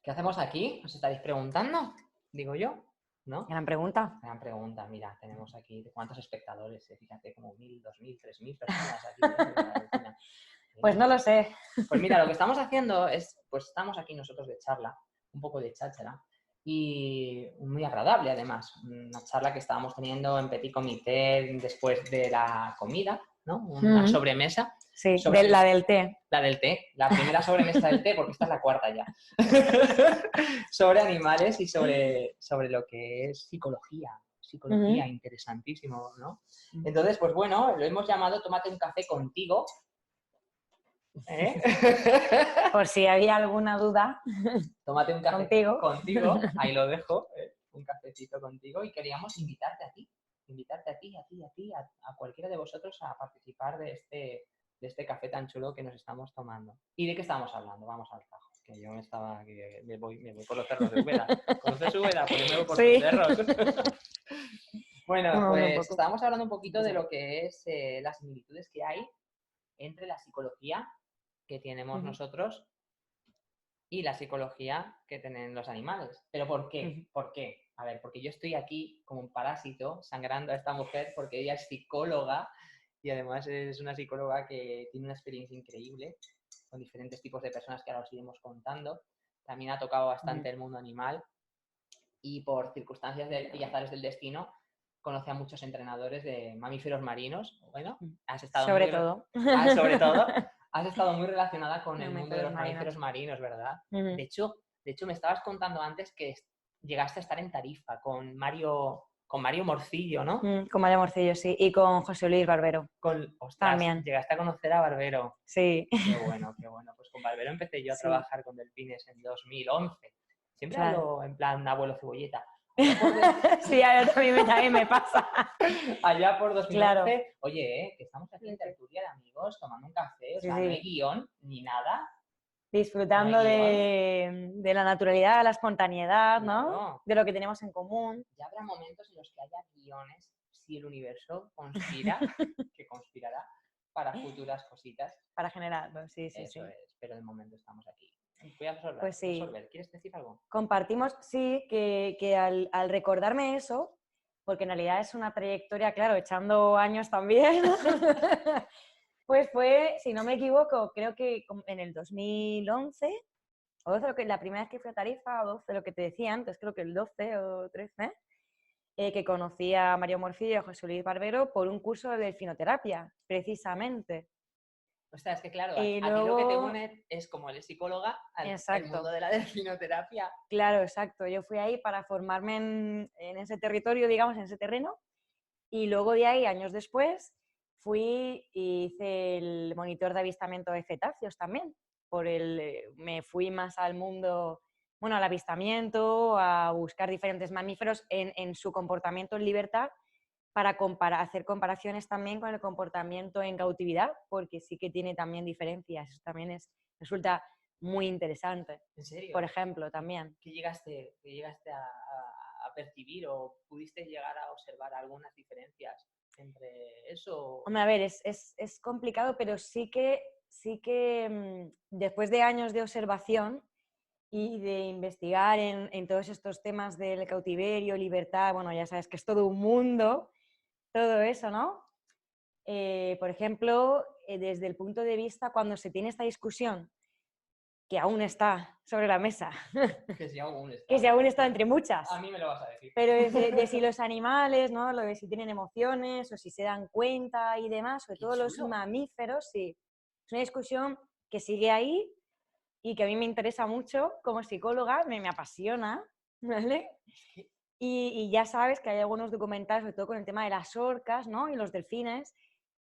¿Qué hacemos aquí? ¿Os estaréis preguntando? Digo yo, ¿no? Gran pregunta. Gran pregunta. Mira, tenemos aquí cuántos espectadores. Fíjate, como 1000, 2000, 3000 personas aquí. Pues no lo sé. Pues mira, lo que estamos haciendo es, pues estamos aquí nosotros de charla, un poco de cháchara, y muy agradable además. Una charla que estábamos teniendo en petit comité después de la comida, ¿no? Una sobremesa. Sí, la del té. La del té, la primera sobremesa del té, porque esta es la cuarta ya. Sobre animales y sobre lo que es psicología. Psicología, interesantísimo, ¿no? Entonces, pues bueno, lo hemos llamado Tómate un café contigo. Por si había alguna duda. Tómate un café contigo, ahí lo dejo, un cafecito contigo, y queríamos invitarte a ti, a cualquiera de vosotros a participar de este café tan chulo que nos estamos tomando. ¿Y de qué estamos hablando? Vamos al tajo, que yo me voy por los cerros de Úbeda. ¿Conoces Úbeda? Pues yo me voy por los cerros. Bueno, pues estábamos hablando un poquito de lo que es las similitudes que hay entre la psicología que tenemos nosotros y la psicología que tienen los animales. ¿Pero por qué? ¿Por qué? A ver, porque yo estoy aquí como un parásito sangrando a esta mujer porque ella es psicóloga y además es una psicóloga que tiene una experiencia increíble con diferentes tipos de personas que ahora os iremos contando. También ha tocado bastante el mundo animal y por circunstancias y azares del destino conoce a muchos entrenadores de mamíferos marinos. Bueno, has estado sobre todo. Has estado muy relacionada con el mundo de los mamíferos marinos, ¿verdad? De hecho, me estabas contando antes que llegaste a estar en Tarifa con Mario Morcillo, ¿no? Con Mario Morcillo, sí. Y con José Luis Barbero. Ostras, también. Llegaste a conocer a Barbero. Sí. Qué bueno, qué bueno. Pues con Barbero empecé yo a trabajar con delfines en 2011. Siempre hablo en plan abuelo cebolleta. Sí, a mí también me pasa. Allá por 2011, oye, que estamos aquí en tertulia de amigos, tomando un café, o sea, no hay guión ni nada. Disfrutando de la naturalidad, la espontaneidad, ¿no? De lo que tenemos en común. Ya habrá momentos en los que haya guiones, si el universo conspira, que conspirará para futuras cositas. Para generarlo, sí. Eso es, pero de momento estamos aquí. Voy a resolver. Pues sí. ¿Quieres decir algo? Compartimos, sí, que al recordarme eso, porque en realidad es una trayectoria, claro, echando años también, pues fue, si no me equivoco, creo que en el 2011, o 12, la primera vez que fui a Tarifa, o 12, lo que te decía antes, creo que el 12 o 13, que conocí a Mario Morcillo y a José Luis Barbero por un curso de delfinoterapia, precisamente. O sea, es que claro, a ti lo que te une es como eres psicóloga al mundo de la delfinoterapia. Claro, exacto. Yo fui ahí para formarme en ese territorio, digamos, en ese terreno, y luego de ahí, años después, fui y hice el monitor de avistamiento de cetáceos también. Me fui más al mundo, bueno, al avistamiento, a buscar diferentes mamíferos en su comportamiento en libertad, para hacer comparaciones también con el comportamiento en cautividad, porque sí que tiene también diferencias. Eso también resulta muy interesante. ¿En serio? Por ejemplo, también. ¿Qué llegaste a percibir o pudiste llegar a observar algunas diferencias entre eso? Hombre, a ver, es complicado, pero sí que después de años de observación y de investigar en todos estos temas del cautiverio, libertad, bueno, ya sabes que es todo un mundo, todo eso, ¿no? Por ejemplo, desde el punto de vista cuando se tiene esta discusión, que aún está sobre la mesa, que si aún está, que si aún está entre muchas, a mí me lo vas a decir, pero es de si los animales, ¿no? Lo de si tienen emociones o si se dan cuenta y demás, sobre todo los mamíferos, sí. Es una discusión que sigue ahí y que a mí me interesa mucho como psicóloga, me apasiona, ¿vale? Y ya sabes que hay algunos documentales, sobre todo con el tema de las orcas, ¿no? Y los delfines,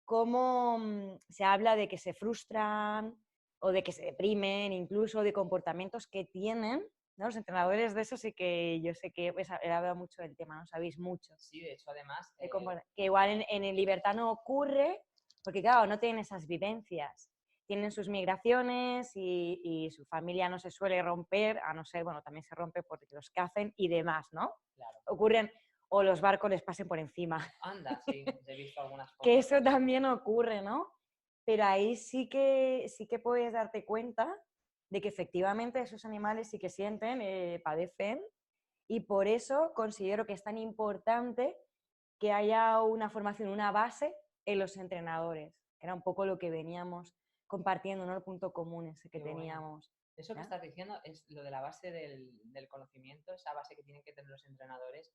cómo se habla de que se frustran o de que se deprimen, incluso de comportamientos que tienen, ¿no? Los entrenadores de eso sí que yo sé que he hablado mucho del tema, ¿no? Sabéis mucho. Sí, de hecho, además... que igual en el libertad no ocurre, porque claro, no tienen esas vivencias. Tienen sus migraciones y su familia no se suele romper, a no ser, bueno, también se rompe porque los cacen y demás, ¿no? Claro. Ocurren, o los barcos les pasen por encima. Anda, sí, he visto algunas fotos. Que eso también ocurre, ¿no? Pero ahí sí que puedes darte cuenta de que efectivamente esos animales sí que sienten, padecen, y por eso considero que es tan importante que haya una formación, una base en los entrenadores. Era un poco lo que veníamos compartiendo, ¿no? El punto común ese que teníamos. Eso que estás diciendo es lo de la base del conocimiento, esa base que tienen que tener los entrenadores.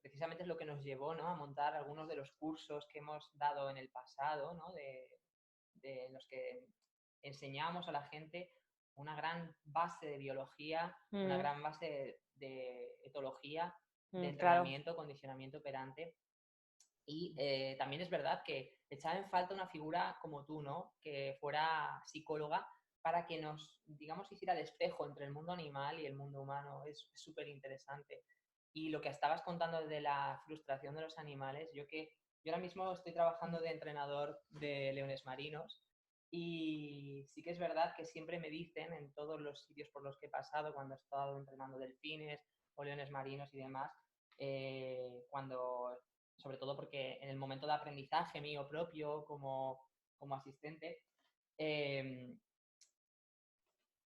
Precisamente es lo que nos llevó, ¿no?, a montar algunos de los cursos que hemos dado en el pasado, ¿no?, de los que enseñamos a la gente una gran base de biología, una gran base de etología, de entrenamiento, condicionamiento operante. Y también es verdad que echaba en falta una figura como tú, ¿no?, que fuera psicóloga para que nos, digamos, hiciera de espejo entre el mundo animal y el mundo humano. Es súper interesante. Y lo que estabas contando de la frustración de los animales, yo ahora mismo estoy trabajando de entrenador de leones marinos y sí que es verdad que siempre me dicen en todos los sitios por los que he pasado, cuando he estado entrenando delfines o leones marinos y demás, sobre todo porque en el momento de aprendizaje mío propio como asistente,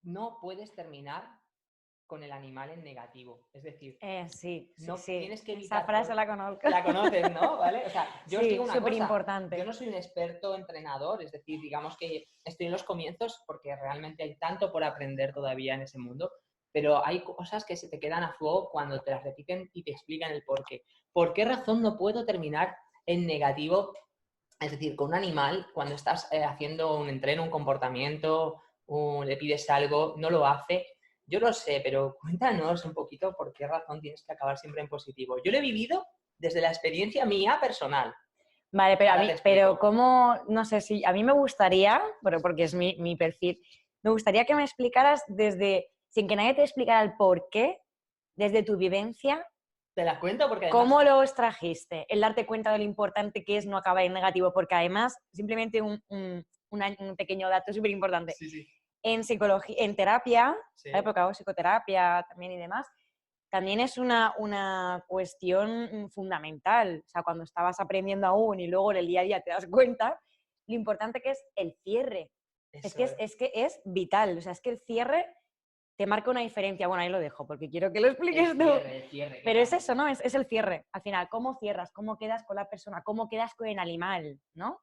no puedes terminar con el animal en negativo. Es decir, tienes que evitar... Esa frase la conozco. La conoces, ¿no? ¿Vale? O sea, yo os digo una cosa, importante. yo no soy un experto entrenador, es decir, digamos que estoy en los comienzos porque realmente hay tanto por aprender todavía en ese mundo, pero hay cosas que se te quedan a fuego cuando te las repiten y te explican el por qué. ¿Por qué razón no puedo terminar en negativo? Es decir, con un animal, cuando estás haciendo un entreno, un comportamiento, le pides algo, no lo hace. Yo lo sé, pero cuéntanos un poquito por qué razón tienes que acabar siempre en positivo. Yo lo he vivido desde la experiencia mía personal. Vale, pero cómo, no sé si a mí me gustaría, porque es mi perfil, me gustaría que me explicaras sin que nadie te explicara el por qué, desde tu vivencia. Te las cuento porque además... ¿Cómo lo extrajiste? El darte cuenta de lo importante que es no acabar en negativo, porque además, simplemente un pequeño dato súper importante. Sí. En psicología, en terapia, sí, porque hago psicoterapia también y demás, también es una cuestión fundamental. O sea, cuando estabas aprendiendo aún y luego en el día a día te das cuenta, lo importante que es el cierre. Es que es vital. O sea, es que el cierre te marca una diferencia. Bueno, ahí lo dejo porque quiero que lo expliques tú. El cierre. Pero es eso, ¿no? Es el cierre. Al final, ¿cómo cierras? ¿Cómo quedas con la persona? ¿Cómo quedas con el animal? ¿No?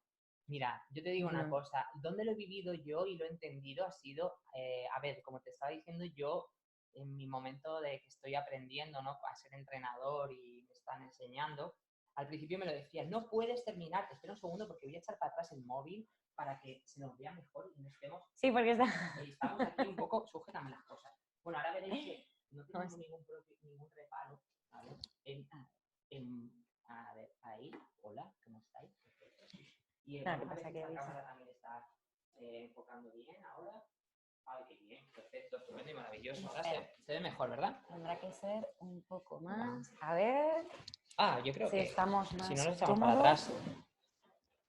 Mira, yo te digo una cosa, donde lo he vivido yo y lo he entendido ha sido, a ver, como te estaba diciendo yo, en mi momento de que estoy aprendiendo, ¿no?, a ser entrenador y me están enseñando, al principio me lo decían, no puedes terminar, espera un segundo porque voy a echar para atrás el móvil para que se nos vea mejor y no estemos... Sí, porque estamos aquí un poco, sujétame las cosas. Bueno, ahora veréis que no tenemos ningún reparo, ¿vale? A ver, ahí, hola, ¿cómo estáis? Y vamos a ver si esta cámara también está enfocando bien ahora. Ay, qué bien, perfecto, estupendo y maravilloso. Ahora se ve mejor, ¿verdad? Tendrá que ser un poco más. A ver. Yo creo que estamos más si no nos echamos para atrás.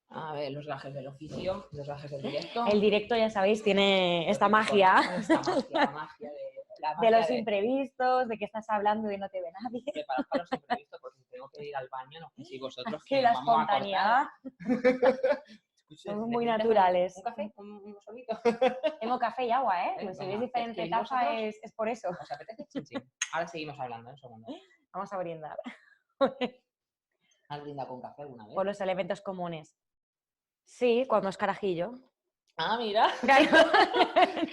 A ver, los gajes del oficio, los gajes del directo. El directo, ya sabéis, tiene esta magia. La magia de los imprevistos, de que estás hablando y no te ve nadie. Preparad para los imprevistos porque si tengo que ir al baño, no sé si vosotros que la espontaneidad. Somos muy naturales. ¿Un café? ¿Un solito? Tengo café y agua, ¿eh? Si veis diferente taza es por eso. ¿Os apetece? Sí. Ahora seguimos hablando, un segundo. Vamos a brindar. ¿Has brindado con café alguna vez? Por los elementos comunes. Sí, cuando es carajillo. Mira.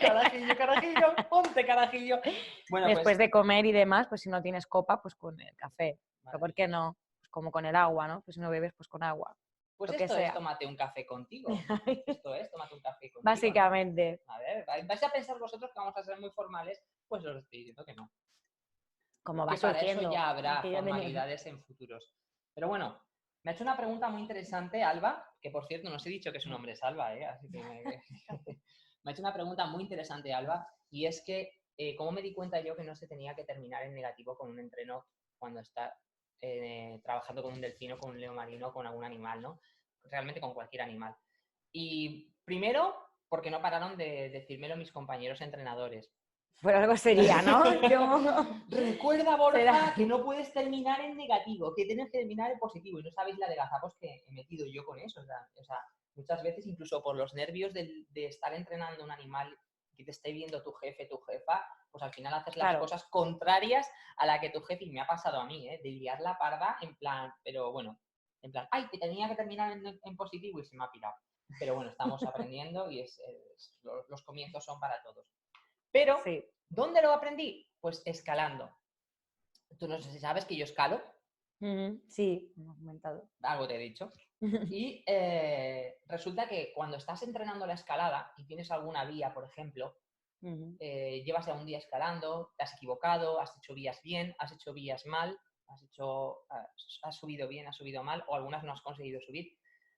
Carajillo, ponte carajillo. Bueno, después de comer y demás, pues si no tienes copa, pues con el café. Pero ¿por qué no? Pues como con el agua, ¿no? Pues si no bebes, pues con agua. Pues esto es tómate un café contigo. Esto es tómate un café contigo. Básicamente. ¿No? A ver, vais a pensar vosotros que vamos a ser muy formales, pues os estoy diciendo que no. Como va surgiendo. Para eso ya habrá formalidades en futuros. Pero bueno, me ha hecho una pregunta muy interesante, Alba, que por cierto no os he dicho que su nombre es Alba, así que me ha hecho una pregunta muy interesante, Alba, y es que ¿cómo me di cuenta yo que no se tenía que terminar en negativo con un entreno cuando está trabajando con un delfino, con un león marino, con algún animal, ¿no? Realmente con cualquier animal. Y primero, porque no pararon de decírmelo mis compañeros entrenadores. Pues algo sería, ¿no? Recuerda, Borja, que no puedes terminar en negativo, que tienes que terminar en positivo. Y no sabéis la de gazapos que he metido yo con eso. O sea, muchas veces, incluso por los nervios de estar entrenando un animal que te esté viendo tu jefe, tu jefa, pues al final haces las Claro. cosas contrarias a la que tu jefe, y me ha pasado a mí, de liar la parda en plan, pero bueno, en plan, ay, que tenía que terminar en positivo y se me ha pirado. Pero bueno, estamos aprendiendo y los comienzos son para todos. Pero, Sí. ¿dónde lo aprendí? Pues escalando. Tú no sé si sabes que yo escalo. Sí, hemos comentado. Algo te he dicho. Y resulta que cuando estás entrenando la escalada y tienes alguna vía, por ejemplo, llevas ya un día escalando, te has equivocado, has hecho vías bien, has hecho vías mal, has subido bien, has subido mal, o algunas no has conseguido subir.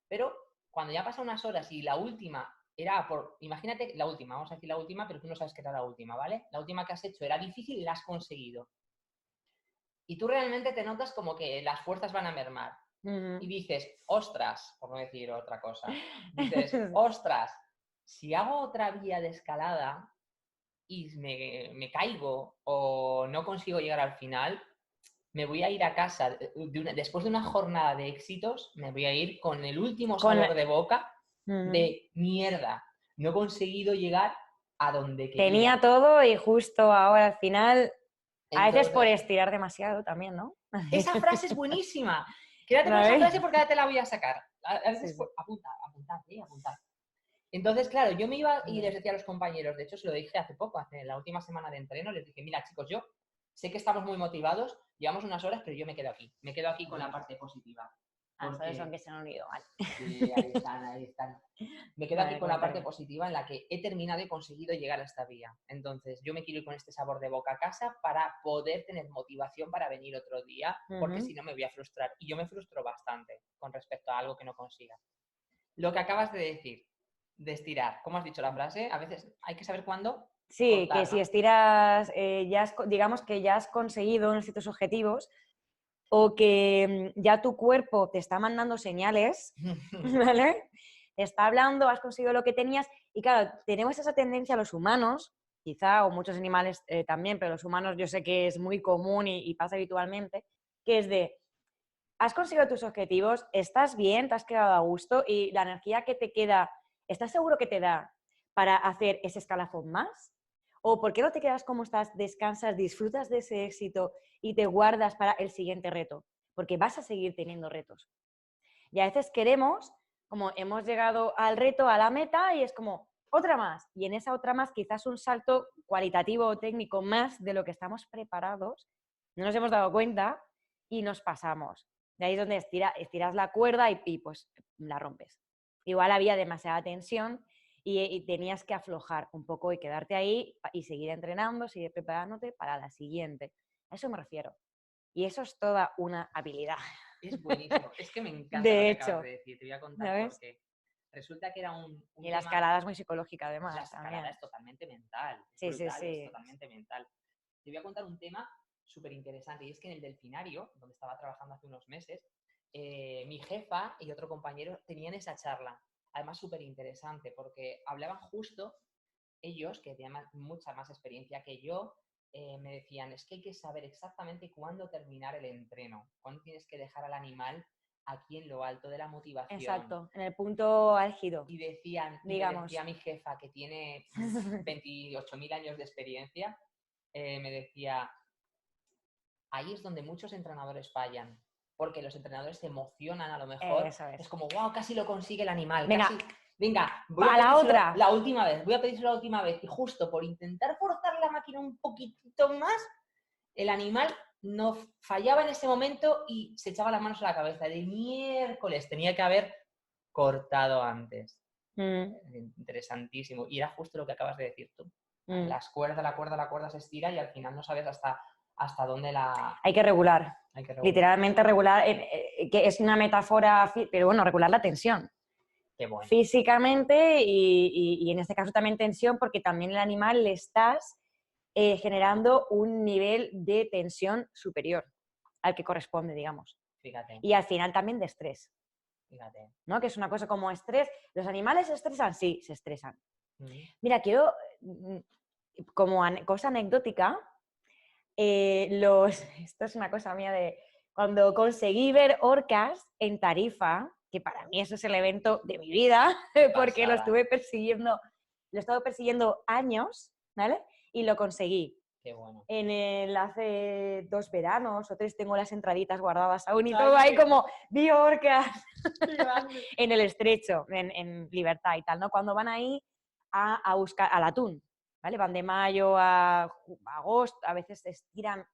Pero cuando ya pasan unas horas y la última era imagínate la última, vamos a decir la última, pero tú no sabes que era la última, ¿vale? La última que has hecho era difícil y la has conseguido. Y tú realmente te notas como que las fuerzas van a mermar. Y dices, ostras, por no decir otra cosa, dices, ostras, si hago otra vía de escalada y me caigo o no consigo llegar al final, me voy a ir a casa, después de una jornada de éxitos, me voy a ir con el último sabor de boca de mierda. No he conseguido llegar a donde quería. Tenía todo y justo ahora al final, a veces por estirar demasiado también, ¿no? Esa frase es buenísima. Quédate con esa frase porque ahora te la voy a sacar. Apuntad. Entonces, claro, yo me iba y les decía a los compañeros, de hecho se lo dije hace poco, hace la última semana de entreno, les dije, mira chicos, yo sé que estamos muy motivados, llevamos unas horas, pero yo me quedo aquí con la parte positiva. Porque... son que se han unido, vale. Sí, ahí están. Me quedo aquí con la parte positiva en la que he terminado y conseguido llegar a esta vía. Entonces, yo me quiero ir con este sabor de boca a casa para poder tener motivación para venir otro día, porque si no me voy a frustrar. Y yo me frustro bastante con respecto a algo que no consiga. Lo que acabas de decir, de estirar. ¿Cómo has dicho la frase? A veces hay que saber cuándo. Sí, cortar, que ¿no? si estiras, digamos que ya has conseguido unos ciertos objetivos o que ya tu cuerpo te está mandando señales, ¿vale? Te está hablando, has conseguido lo que tenías y claro, tenemos esa tendencia los humanos, quizá, o muchos animales también, pero los humanos yo sé que es muy común y pasa habitualmente, que es de, has conseguido tus objetivos, estás bien, te has quedado a gusto y la energía que te queda, ¿estás seguro que te da para hacer ese escalafón más? ¿O por qué no te quedas como estás, descansas, disfrutas de ese éxito y te guardas para el siguiente reto? Porque vas a seguir teniendo retos. Y a veces queremos, como hemos llegado al reto, a la meta, y es como otra más. Y en esa otra más quizás un salto cualitativo o técnico más de lo que estamos preparados, no nos hemos dado cuenta y nos pasamos. De ahí es donde estiras la cuerda y pues la rompes. Igual había demasiada tensión y tenías que aflojar un poco y quedarte ahí y seguir entrenando, seguir preparándote para la siguiente. A eso me refiero. Y eso es toda una habilidad. Es buenísimo. Es que me encanta De lo que hecho, acabas de decir. Te voy a contar por qué. Resulta que era un y la tema... escalada es muy psicológica, además. La escalada es totalmente mental. Es brutal, es totalmente mental. Te voy a contar un tema súper interesante. Y es que en el delfinario, donde estaba trabajando hace unos meses, mi jefa y otro compañero tenían esa charla. Además, súper interesante, porque hablaban justo ellos, que tenían mucha más experiencia que yo, me decían, es que hay que saber exactamente cuándo terminar el entreno, cuándo tienes que dejar al animal aquí en lo alto de la motivación. Exacto, en el punto álgido. Y decían, digamos, me decía mi jefa, que tiene 28.000 años de experiencia, me decía, ahí es donde muchos entrenadores fallan, porque los entrenadores se emocionan a lo mejor. Es como, wow, casi lo consigue el animal. Venga, voy a la otra. La última vez, voy a pedírselo la última vez. Y justo por intentar forzar la máquina un poquitito más, el animal no fallaba en ese momento y se echaba las manos a la cabeza. De miércoles, tenía que haber cortado antes. Interesantísimo. Y era justo lo que acabas de decir tú. La cuerda se estira y al final no sabes hasta dónde la... Hay que regular. Literalmente regular, que es una metáfora, pero bueno, regular la tensión. Qué bueno. Físicamente y en este caso también tensión, porque también el animal le estás generando un nivel de tensión superior al que corresponde, digamos. Fíjate. Y al final también de estrés. Fíjate. ¿No? Que es una cosa como estrés. ¿Los animales se estresan? Sí, se estresan. Mira, quiero, como cosa anecdótica, esto es una cosa mía de cuando conseguí ver orcas en Tarifa, que para mí eso es el evento de mi vida, porque lo estuve persiguiendo Lo he estado persiguiendo años, ¿vale? Y lo conseguí. Qué bueno. Hace 2 veranos o 3 tengo las entraditas guardadas aún y todo ahí como, vi orcas en el estrecho, en Libertad y tal, ¿no? Cuando van ahí a buscar al atún, ¿vale? Van de mayo a agosto, a veces se estiran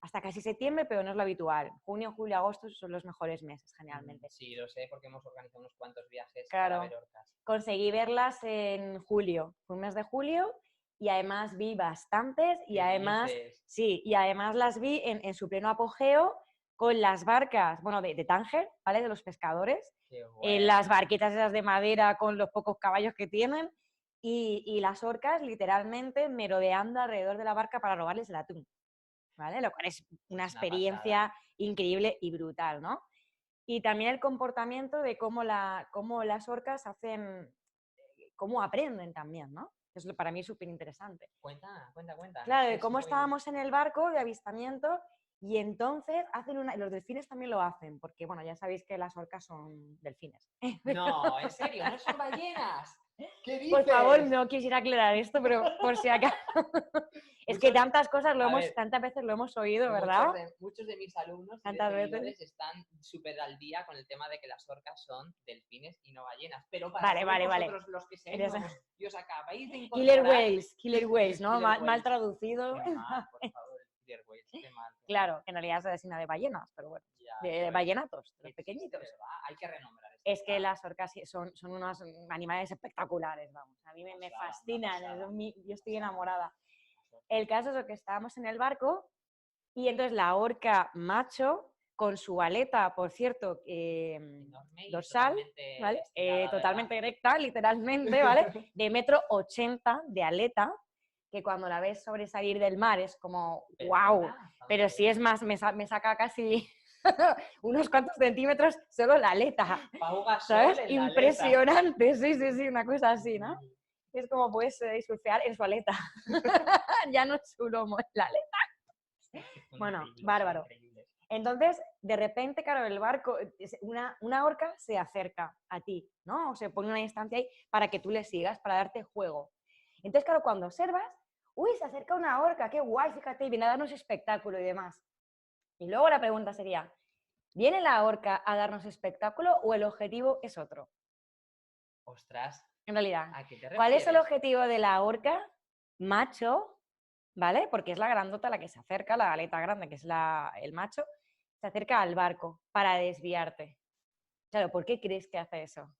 hasta casi septiembre, pero no es lo habitual. Junio, julio, agosto son los mejores meses, generalmente. Sí, lo sé porque hemos organizado unos cuantos viajes Claro. para ver orcas. Conseguí verlas en julio, fue un mes de julio, y además vi bastantes, y además, sí, y además las vi en su pleno apogeo con las barcas, bueno, de Tánger, ¿vale? De los pescadores, en las barquitas esas de madera con los pocos caballos que tienen, y las orcas literalmente merodeando alrededor de la barca para robarles el atún, ¿vale? Lo cual es una experiencia increíble y brutal, ¿no? Y también el comportamiento de cómo las orcas hacen, cómo aprenden también, ¿no? Eso para mí es súper interesante. Cuenta. Claro, de cómo estábamos en el barco de avistamiento y entonces los delfines también lo hacen, porque bueno, ya sabéis que las orcas son delfines. No, en serio, no son ballenas. ¿Qué dices? Por favor, no quisiera aclarar esto, pero por si acaso. Es que tantas cosas tantas veces lo hemos oído, ¿verdad? Muchos de mis alumnos y tantas seguidores están súper al día con el tema de que las orcas son delfines y no ballenas. Pero para vosotros los que seáis nuevos y os acabáis de incorporar... Killer whales, ¿no? Mal traducido. Qué mal, por favor, killer whales, qué mal. Claro, en realidad se designa de ballenas, pero bueno, de ballenatos, de los pequeñitos. Hay que renombrar esto. Es que las orcas son unos animales espectaculares, vamos. A mí me fascinan, yo estoy enamorada. El caso es que estábamos en el barco y entonces la orca macho, con su aleta, por cierto, dorsal, ¿vale? Totalmente erecta, literalmente, ¿vale? De 1,80 m de aleta, que cuando la ves sobresalir del mar es como, wow, pero sí es más, me saca casi unos cuantos centímetros solo la aleta, ¿sabes? Impresionante, sí, una cosa así, ¿no? Es como puedes surfear en su aleta, ya no es su lomo, es la aleta. Bueno, bárbaro. Entonces, de repente, claro, el barco, una orca se acerca a ti, ¿no? O se pone una distancia ahí para que tú le sigas, para darte juego. Entonces, claro, cuando observas, uy, se acerca una orca, qué guay, fíjate, viene a darnos espectáculo y demás. Y luego la pregunta sería, ¿viene la orca a darnos espectáculo o el objetivo es otro? Ostras. En realidad, ¿a qué te refieres? ¿Cuál es el objetivo de la orca macho? ¿Vale? Porque es la grandota la que se acerca, la aleta grande, que es el macho, se acerca al barco para desviarte. Claro, ¿por qué crees que hace eso?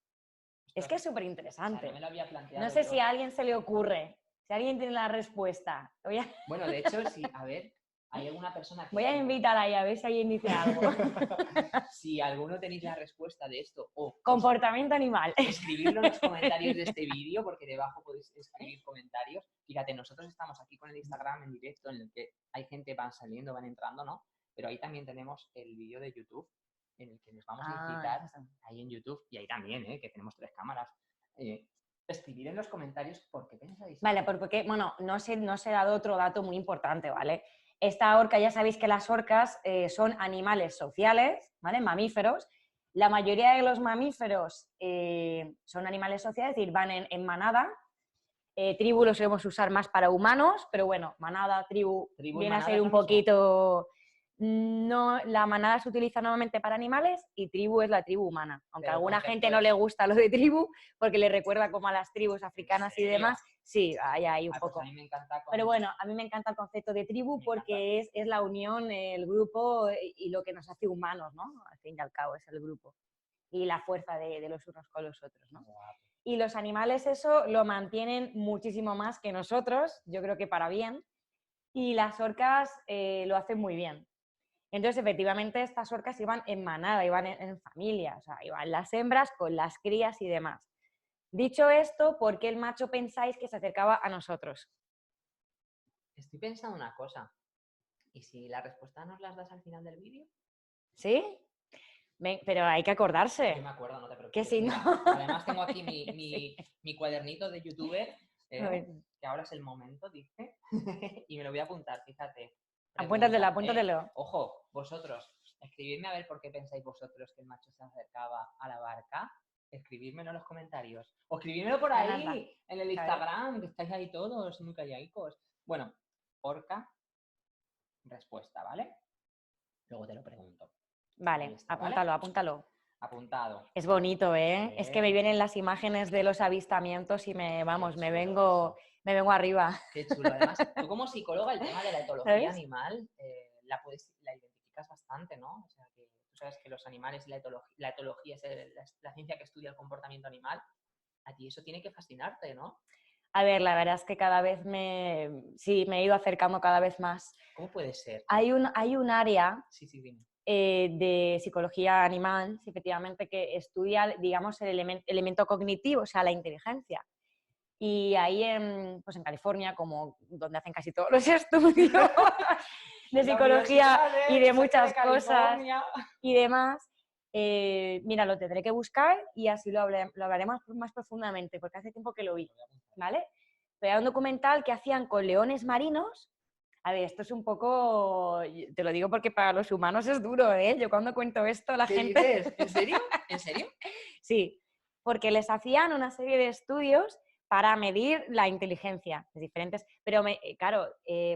Es que es súper interesante. O sea, no me lo había planteado. No sé si a alguien se le ocurre, si alguien tiene la respuesta. Bueno, de hecho, sí, a ver, hay alguna persona que... Voy a invitar ahí a ver si alguien dice algo. Si alguno tenéis la respuesta de esto o... Comportamiento animal. Escribirlo en los comentarios de este vídeo, porque debajo podéis escribir comentarios. Fíjate, nosotros estamos aquí con el Instagram en directo, en el que hay gente, van saliendo, van entrando, ¿no? Pero ahí también tenemos el vídeo de YouTube, en el que nos vamos a visitar ahí en YouTube, y ahí también, que tenemos 3 cámaras. Escribir en los comentarios por qué pensáis. Vale, porque, bueno, no os he dado otro dato muy importante, ¿vale? Esta orca, ya sabéis que las orcas son animales sociales, ¿vale? Mamíferos. La mayoría de los mamíferos son animales sociales, es decir, van en manada. Tribu lo solemos usar más para humanos, pero bueno, manada, tribu viene a ser un poquito... No, la manada se utiliza normalmente para animales y tribu es la tribu humana, aunque a alguna gente no le gusta lo de tribu porque le recuerda como a las tribus africanas y demás, sí, hay un poco. Pues a mí me encanta Pero bueno, a mí me encanta el concepto de tribu porque es la unión, el grupo y lo que nos hace humanos, ¿no? Al fin y al cabo es el grupo y la fuerza de los unos con los otros, ¿no? Y los animales eso lo mantienen muchísimo más que nosotros, yo creo que para bien, y las orcas lo hacen muy bien. Entonces, efectivamente, estas orcas iban en manada, iban en familia, o sea, iban las hembras con las crías y demás. Dicho esto, ¿por qué el macho pensáis que se acercaba a nosotros? Estoy pensando una cosa. ¿Y si la respuesta nos las das al final del vídeo? ¿Sí? Pero hay que acordarse. Yo me acuerdo, no te preocupes. Que si no... Además tengo aquí mi cuadernito de youtuber, que ahora es el momento, dice, y me lo voy a apuntar, fíjate. Apúntatelo. Ojo, vosotros, escribidme a ver por qué pensáis vosotros que el macho se acercaba a la barca escribidmelo en los comentarios. O escribidmelo por ahí, en el Instagram, que estáis ahí todos muy callaicos. Bueno, orca, respuesta, ¿vale? Luego te lo pregunto. Vale, está, apúntalo, ¿vale? Apúntalo. Apuntado. Es bonito, ¿eh? Es que me vienen las imágenes de los avistamientos y me vengo arriba. Qué chulo. Además, tú como psicóloga, el tema de la etología animal la identificas bastante, ¿no? O sea, que tú sabes que los animales y la etología es la ciencia que estudia el comportamiento animal. A ti eso tiene que fascinarte, ¿no? A ver, la verdad es que cada vez me he ido acercando cada vez más. ¿Cómo puede ser? Hay un área dime. De psicología animal, efectivamente, que estudia, digamos, el elemento cognitivo, o sea, la inteligencia. Y ahí pues en California, como donde hacen casi todos los estudios de psicología y de muchas cosas y demás, mira, lo tendré que buscar y así lo hablaremos más profundamente, porque hace tiempo que lo vi, ¿vale? Pero era un documental que hacían con leones marinos. A ver, esto es un poco, te lo digo porque para los humanos es duro, ¿eh? Yo cuando cuento esto la gente... ¿Qué dices? ¿En serio? ¿En serio? Sí, porque les hacían una serie de estudios para medir la inteligencia de diferentes... Pero, claro,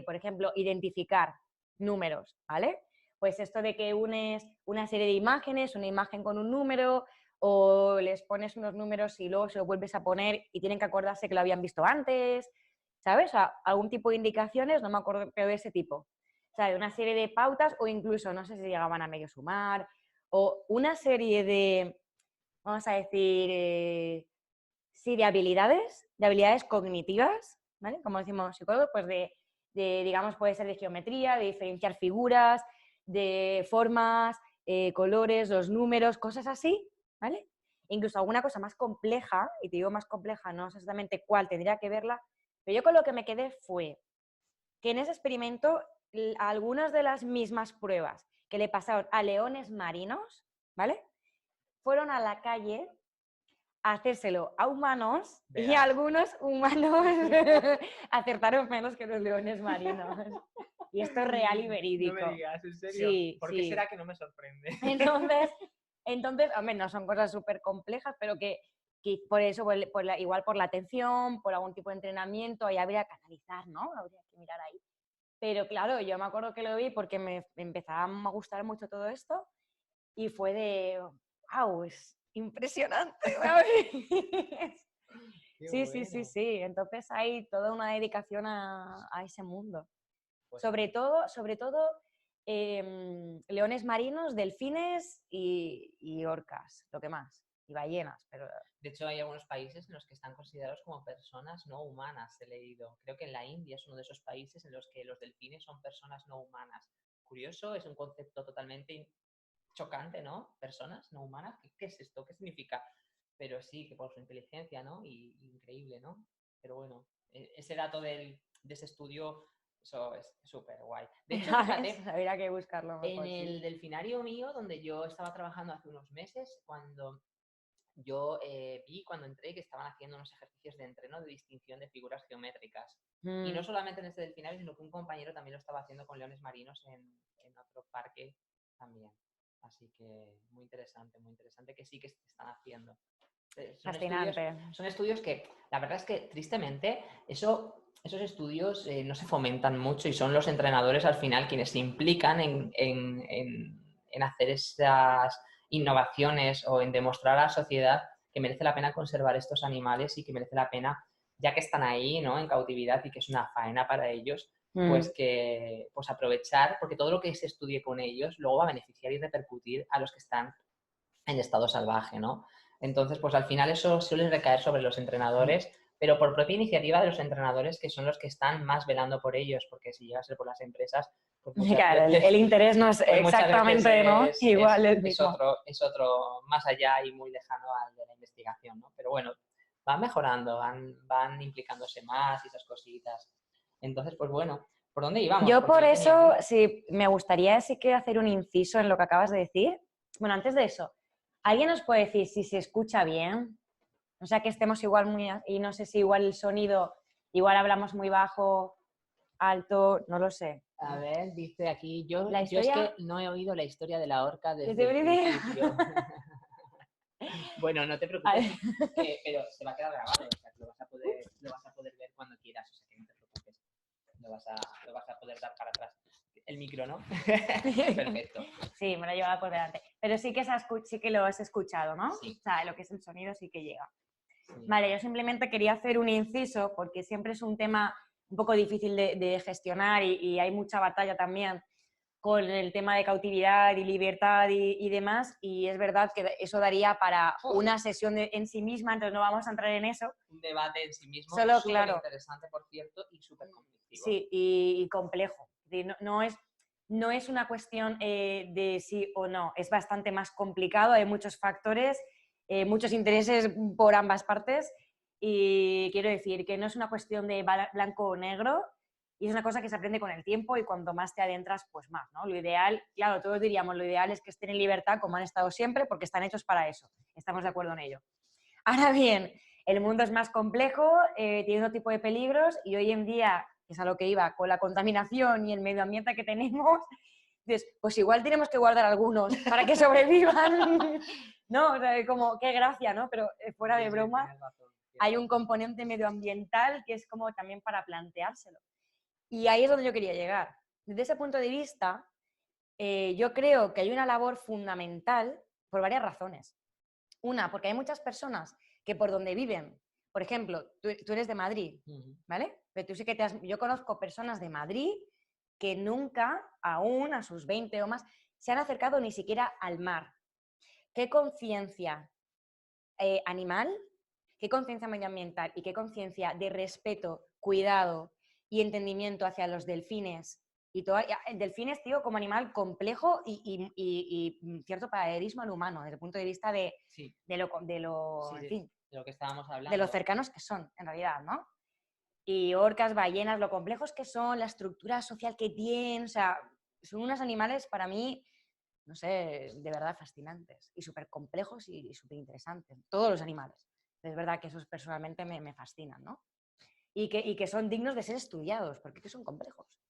por ejemplo, identificar números, ¿vale? Pues esto de que unes una serie de imágenes, una imagen con un número, o les pones unos números y luego se los vuelves a poner y tienen que acordarse que lo habían visto antes... ¿Sabes? O sea, algún tipo de indicaciones, no me acuerdo, pero de ese tipo. O sea, de una serie de pautas o incluso, no sé si llegaban a medio sumar, o una serie de, vamos a decir, sí, de habilidades cognitivas, ¿vale? Como decimos psicólogos, pues de, digamos, puede ser de geometría, de diferenciar figuras, de formas, colores, los números, cosas así, ¿vale? Incluso alguna cosa más compleja, y te digo más compleja, no sé exactamente cuál, tendría que verla. Pero yo con lo que me quedé fue que en ese experimento algunas de las mismas pruebas que le pasaron a leones marinos, ¿vale? Fueron a la calle a hacérselo a humanos y algunos humanos acertaron menos que los leones marinos. Y esto es real y verídico. No me digas, ¿en serio? Sí, ¿Por qué será que no me sorprende? Entonces, hombre, no son cosas súper complejas, pero que por eso, igual por la atención, por algún tipo de entrenamiento, ahí habría que analizar, ¿no? Habría que mirar ahí. Pero claro, yo me acuerdo que lo vi porque me empezaba a gustar mucho todo esto y fue de, wow, es impresionante. Sí. Entonces hay toda una dedicación a ese mundo. Pues sobre todo leones marinos, delfines y orcas, lo que más. Y ballenas, pero... De hecho, hay algunos países en los que están considerados como personas no humanas, he leído. Creo que en la India es uno de esos países en los que los delfines son personas no humanas. Curioso, es un concepto totalmente chocante, ¿no? Personas no humanas, ¿qué es esto? ¿Qué significa? Pero sí, que por su inteligencia, ¿no? Y increíble, ¿no? Pero bueno, ese dato de ese estudio, eso es súper guay. De hecho, fíjate, habría que buscarlo mejor, en el delfinario mío, donde yo estaba trabajando hace unos meses, cuando yo vi cuando entré que estaban haciendo unos ejercicios de entreno de distinción de figuras geométricas. Y no solamente en este delfinario, sino que un compañero también lo estaba haciendo con leones marinos en otro parque también. Así que muy interesante que sí que se están haciendo. Fascinante. Son estudios que, la verdad es que tristemente, esos estudios no se fomentan mucho y son los entrenadores al final quienes se implican en hacer esas innovaciones o en demostrar a la sociedad que merece la pena conservar estos animales y que merece la pena, ya que están ahí, ¿no? En cautividad y que es una faena para ellos, pues aprovechar, porque todo lo que se estudie con ellos luego va a beneficiar y repercutir a los que están en estado salvaje, ¿no? Entonces, pues al final eso suele recaer sobre los entrenadores, pero por propia iniciativa de los entrenadores, que son los que están más velando por ellos, porque si llega a ser por las empresas, pues claro, veces, el interés no es pues exactamente, ¿no? Igual es otro más allá y muy lejano al de la investigación, ¿no? Pero bueno, van mejorando, van implicándose más y esas cositas. Entonces, pues bueno, ¿por dónde íbamos? Yo por eso, sí, me gustaría sí que hacer un inciso en lo que acabas de decir. Bueno, antes de eso, ¿alguien nos puede decir si se escucha bien? O sea, que estemos igual muy... Y no sé si igual el sonido, igual hablamos muy bajo, alto, no lo sé. A ver, dice aquí, yo es que no he oído la historia de la orca desde el principio. Bueno, no te preocupes, pero se va a quedar grabado, o sea, lo vas a poder ver cuando quieras, o sea, que no te preocupes. Lo vas a poder dar para atrás. El micro, ¿no? Perfecto. Sí, me lo he llevado por delante. Pero sí que lo has escuchado, ¿no? Sí. O sea, lo que es el sonido sí que llega. Sí. Vale, yo simplemente quería hacer un inciso porque siempre es un tema un poco difícil de gestionar y hay mucha batalla también con el tema de cautividad y libertad y demás, y es verdad que eso daría para una sesión en sí misma, entonces no vamos a entrar en eso. Un debate en sí mismo, solo, súper claro, interesante, por cierto, y súper conflictivo. Sí, y complejo. No es una cuestión de sí o no, es bastante más complicado, hay muchos factores, muchos intereses por ambas partes, y quiero decir que no es una cuestión de blanco o negro, y es una cosa que se aprende con el tiempo y cuanto más te adentras, pues más, ¿no? Lo ideal, claro, todos diríamos, lo ideal es que estén en libertad como han estado siempre porque están hechos para eso, estamos de acuerdo en ello. Ahora bien, el mundo es más complejo, tiene otro tipo de peligros y hoy en día, que es a lo que iba, con la contaminación y el medio ambiente que tenemos, pues igual tenemos que guardar algunos para que sobrevivan. No, o sea, como qué gracia, ¿no? Pero fuera de broma, hay un componente medioambiental que es como también para planteárselo. Y ahí es donde yo quería llegar. Desde ese punto de vista, yo creo que hay una labor fundamental por varias razones. Una, porque hay muchas personas que por donde viven, por ejemplo, tú eres de Madrid, ¿vale? Pero tú sí que yo conozco personas de Madrid que nunca, aún a sus 20 o más, se han acercado ni siquiera al mar. ¿Qué conciencia animal, qué conciencia medioambiental y qué conciencia de respeto, cuidado y entendimiento hacia los delfines? Y delfines, tío, como animal complejo y cierto paralelismo al humano, desde el punto de vista de lo que estábamos hablando. De lo cercanos que son, en realidad, ¿no? Y orcas, ballenas, lo complejos que son, la estructura social que tienen, o sea, son unos animales para mí, no sé, de verdad fascinantes y súper complejos y súper interesantes. Todos los animales. Es verdad que esos personalmente me fascinan, ¿no? Y que son dignos de ser estudiados, porque son complejos,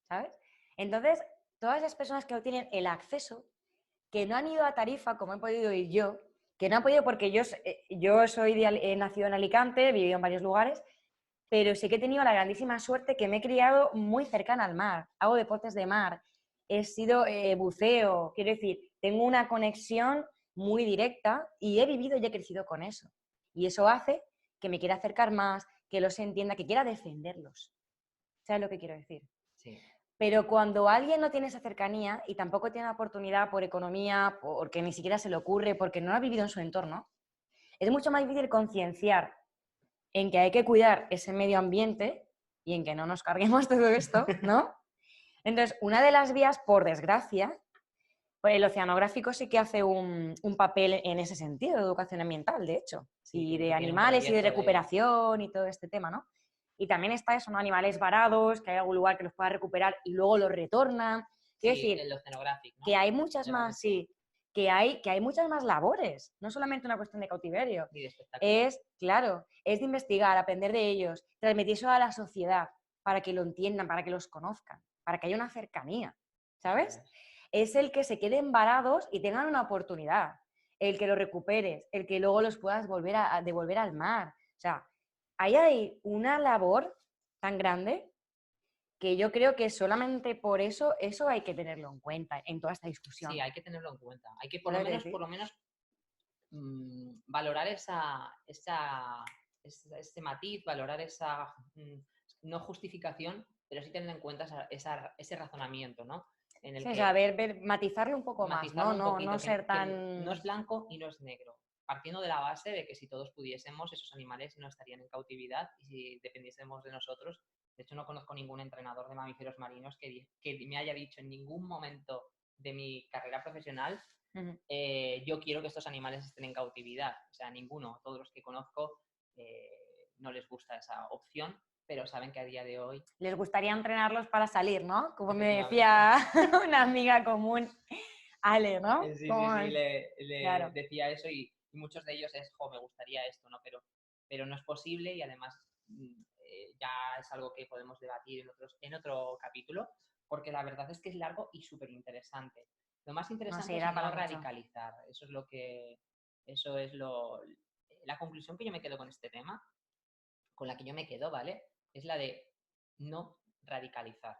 ¿sabes? Entonces, todas las personas que no tienen el acceso, que no han ido a Tarifa como he podido ir yo, que no han podido porque yo he nacido en Alicante, he vivido en varios lugares, pero sí que he tenido la grandísima suerte que me he criado muy cercana al mar, hago deportes de mar, he sido buceo, quiero decir, tengo una conexión muy directa y he vivido y he crecido con eso. Y eso hace que me quiera acercar más, que los entienda, que quiera defenderlos. ¿Sabes lo que quiero decir? Sí. Pero cuando alguien no tiene esa cercanía y tampoco tiene la oportunidad por economía, porque ni siquiera se le ocurre, porque no lo ha vivido en su entorno, es mucho más difícil concienciar en que hay que cuidar ese medio ambiente y en que no nos carguemos todo esto, ¿no? Entonces, una de las vías, por desgracia, pues el oceanográfico sí que hace un papel en ese sentido, de educación ambiental, de hecho, sí, y de animales y de recuperación y todo este tema, ¿no? Y también está eso, ¿no? Animales varados, que hay algún lugar que los pueda recuperar y luego los retornan. Quiero decir, el oceanográfico, ¿no? Que hay muchas más, sí, que hay muchas más labores, no solamente una cuestión de cautiverio. Es, claro, es de investigar, aprender de ellos, transmitir eso a la sociedad para que lo entiendan, para que los conozcan, para que haya una cercanía, ¿sabes? Es el que se queden varados y tengan una oportunidad, el que los recuperes, el que luego los puedas devolver al mar. O sea, ahí hay una labor tan grande que yo creo que solamente por eso hay que tenerlo en cuenta en toda esta discusión. Sí, hay que tenerlo en cuenta. Hay que por lo menos valorar ese matiz, valorar esa no justificación, pero sí tener en cuenta ese razonamiento, ¿no? En el sí, que saber matizarlo un poco más, ¿no? No ser tan... No es blanco y no es negro. Partiendo de la base de que si todos pudiésemos, esos animales no estarían en cautividad y si dependiésemos de nosotros. De hecho, no conozco ningún entrenador de mamíferos marinos que me haya dicho en ningún momento de mi carrera profesional yo quiero que estos animales estén en cautividad. O sea, ninguno. Todos los que conozco no les gusta esa opción, pero saben que a día de hoy... Les gustaría entrenarlos para salir, ¿no? Como me decía una amiga común, Ale, ¿no? Sí, le claro. decía eso y muchos de ellos es, me gustaría esto, ¿no? Pero no es posible y además ya es algo que podemos debatir en otro capítulo, porque la verdad es que es largo y súper interesante. Lo más interesante es no radicalizar, eso es lo que Eso es la conclusión que yo me quedo con este tema, con la que yo me quedo, ¿vale? Es la de no radicalizar,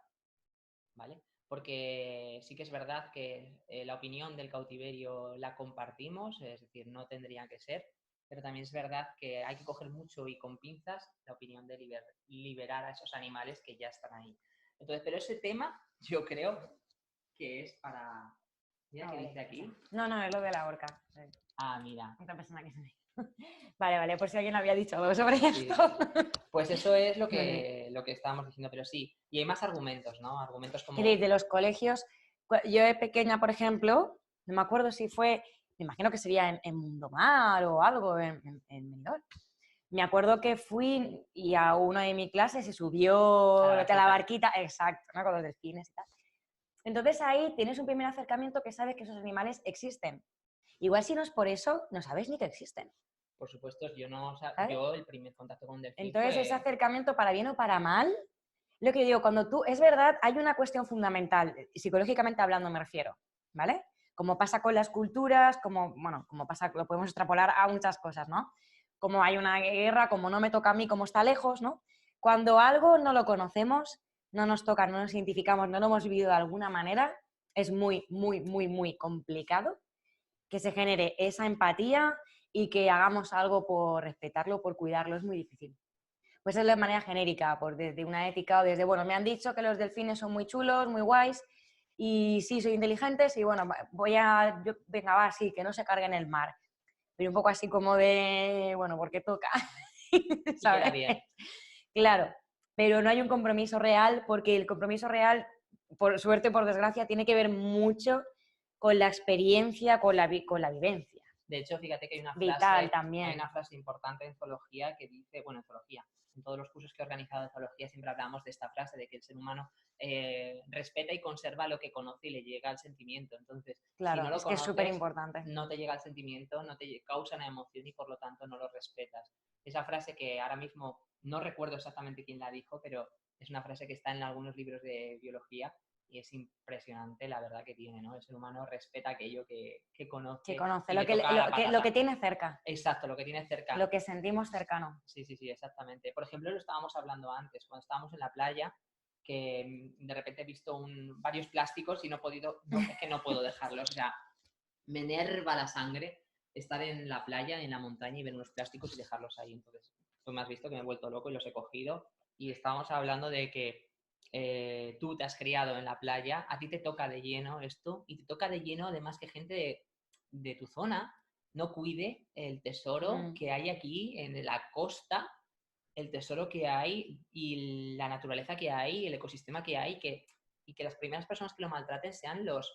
¿vale? Porque sí que es verdad que la opinión del cautiverio la compartimos, es decir, no tendría que ser, pero también es verdad que hay que coger mucho y con pinzas la opinión de liberar a esos animales que ya están ahí. Entonces, pero ese tema yo creo que es para... Mira qué dice aquí. No, es lo de la horca. Ah, mira. Otra persona que se me... Vale, por si alguien había dicho algo sobre Sí. esto. Pues eso es lo que estábamos diciendo, pero sí. Y hay más argumentos, ¿no? Argumentos como... De los colegios, yo de pequeña, por ejemplo, no me acuerdo si fue, me imagino que sería en Mundomar o algo, en Benidorm. Me acuerdo que fui y a uno de mi clase se subió a la barquita, exacto, ¿no? Con los delfines y tal. Entonces ahí tienes un primer acercamiento que sabes que esos animales existen. Igual si no es por eso, no sabes ni que existen. Por supuesto, ¿sabes? yo el primer contacto con un delfín Entonces ese acercamiento, para bien o para mal, lo que digo, cuando tú, es verdad, hay una cuestión fundamental, psicológicamente hablando me refiero, ¿vale? Como pasa con las culturas, como pasa, lo podemos extrapolar a muchas cosas, ¿no? Como hay una guerra, como no me toca a mí, como está lejos, ¿no? Cuando algo no lo conocemos, no nos toca, no nos identificamos, no lo hemos vivido de alguna manera, es muy, muy, muy, muy complicado que se genere esa empatía y que hagamos algo por respetarlo, por cuidarlo, es muy difícil. Pues es de manera genérica, desde una ética o desde, bueno, me han dicho que los delfines son muy chulos, muy guays, y sí, soy inteligentes, y bueno, venga, va, sí, que no se carguen el mar. Pero un poco así como de, bueno, ¿por qué toca? ¿Sabes? Bien. Claro, pero no hay un compromiso real, porque el compromiso real, por suerte o por desgracia, tiene que ver mucho con la experiencia, con la vivencia. De hecho, fíjate que hay una frase importante en zoología que dice, bueno, en zoología, en todos los cursos que he organizado de zoología siempre hablamos de esta frase de que el ser humano respeta y conserva lo que conoce y le llega al sentimiento. Entonces, claro, si no lo conoces, que es súper importante. No te llega al sentimiento, no te causa una emoción y por lo tanto no lo respetas. Esa frase que ahora mismo no recuerdo exactamente quién la dijo, pero es una frase que está en algunos libros de biología y es impresionante la verdad que tiene, ¿no? El ser humano respeta aquello que conoce. Que conoce, lo que tiene cerca. Exacto, lo que tiene cerca. Lo que sentimos cercano. Sí, exactamente. Por ejemplo, lo estábamos hablando antes, cuando estábamos en la playa, que de repente he visto varios plásticos y es que no puedo dejarlos. O sea, me enerva la sangre estar en la playa, en la montaña y ver unos plásticos y dejarlos ahí. Entonces, tú me has visto que me he vuelto loco y los he cogido. Y estábamos hablando de que tú te has criado en la playa, a ti te toca de lleno esto y te toca de lleno además que gente de tu zona no cuide el tesoro que hay aquí en la costa, el tesoro que hay y la naturaleza que hay, el ecosistema que hay, y que las primeras personas que lo maltraten sean los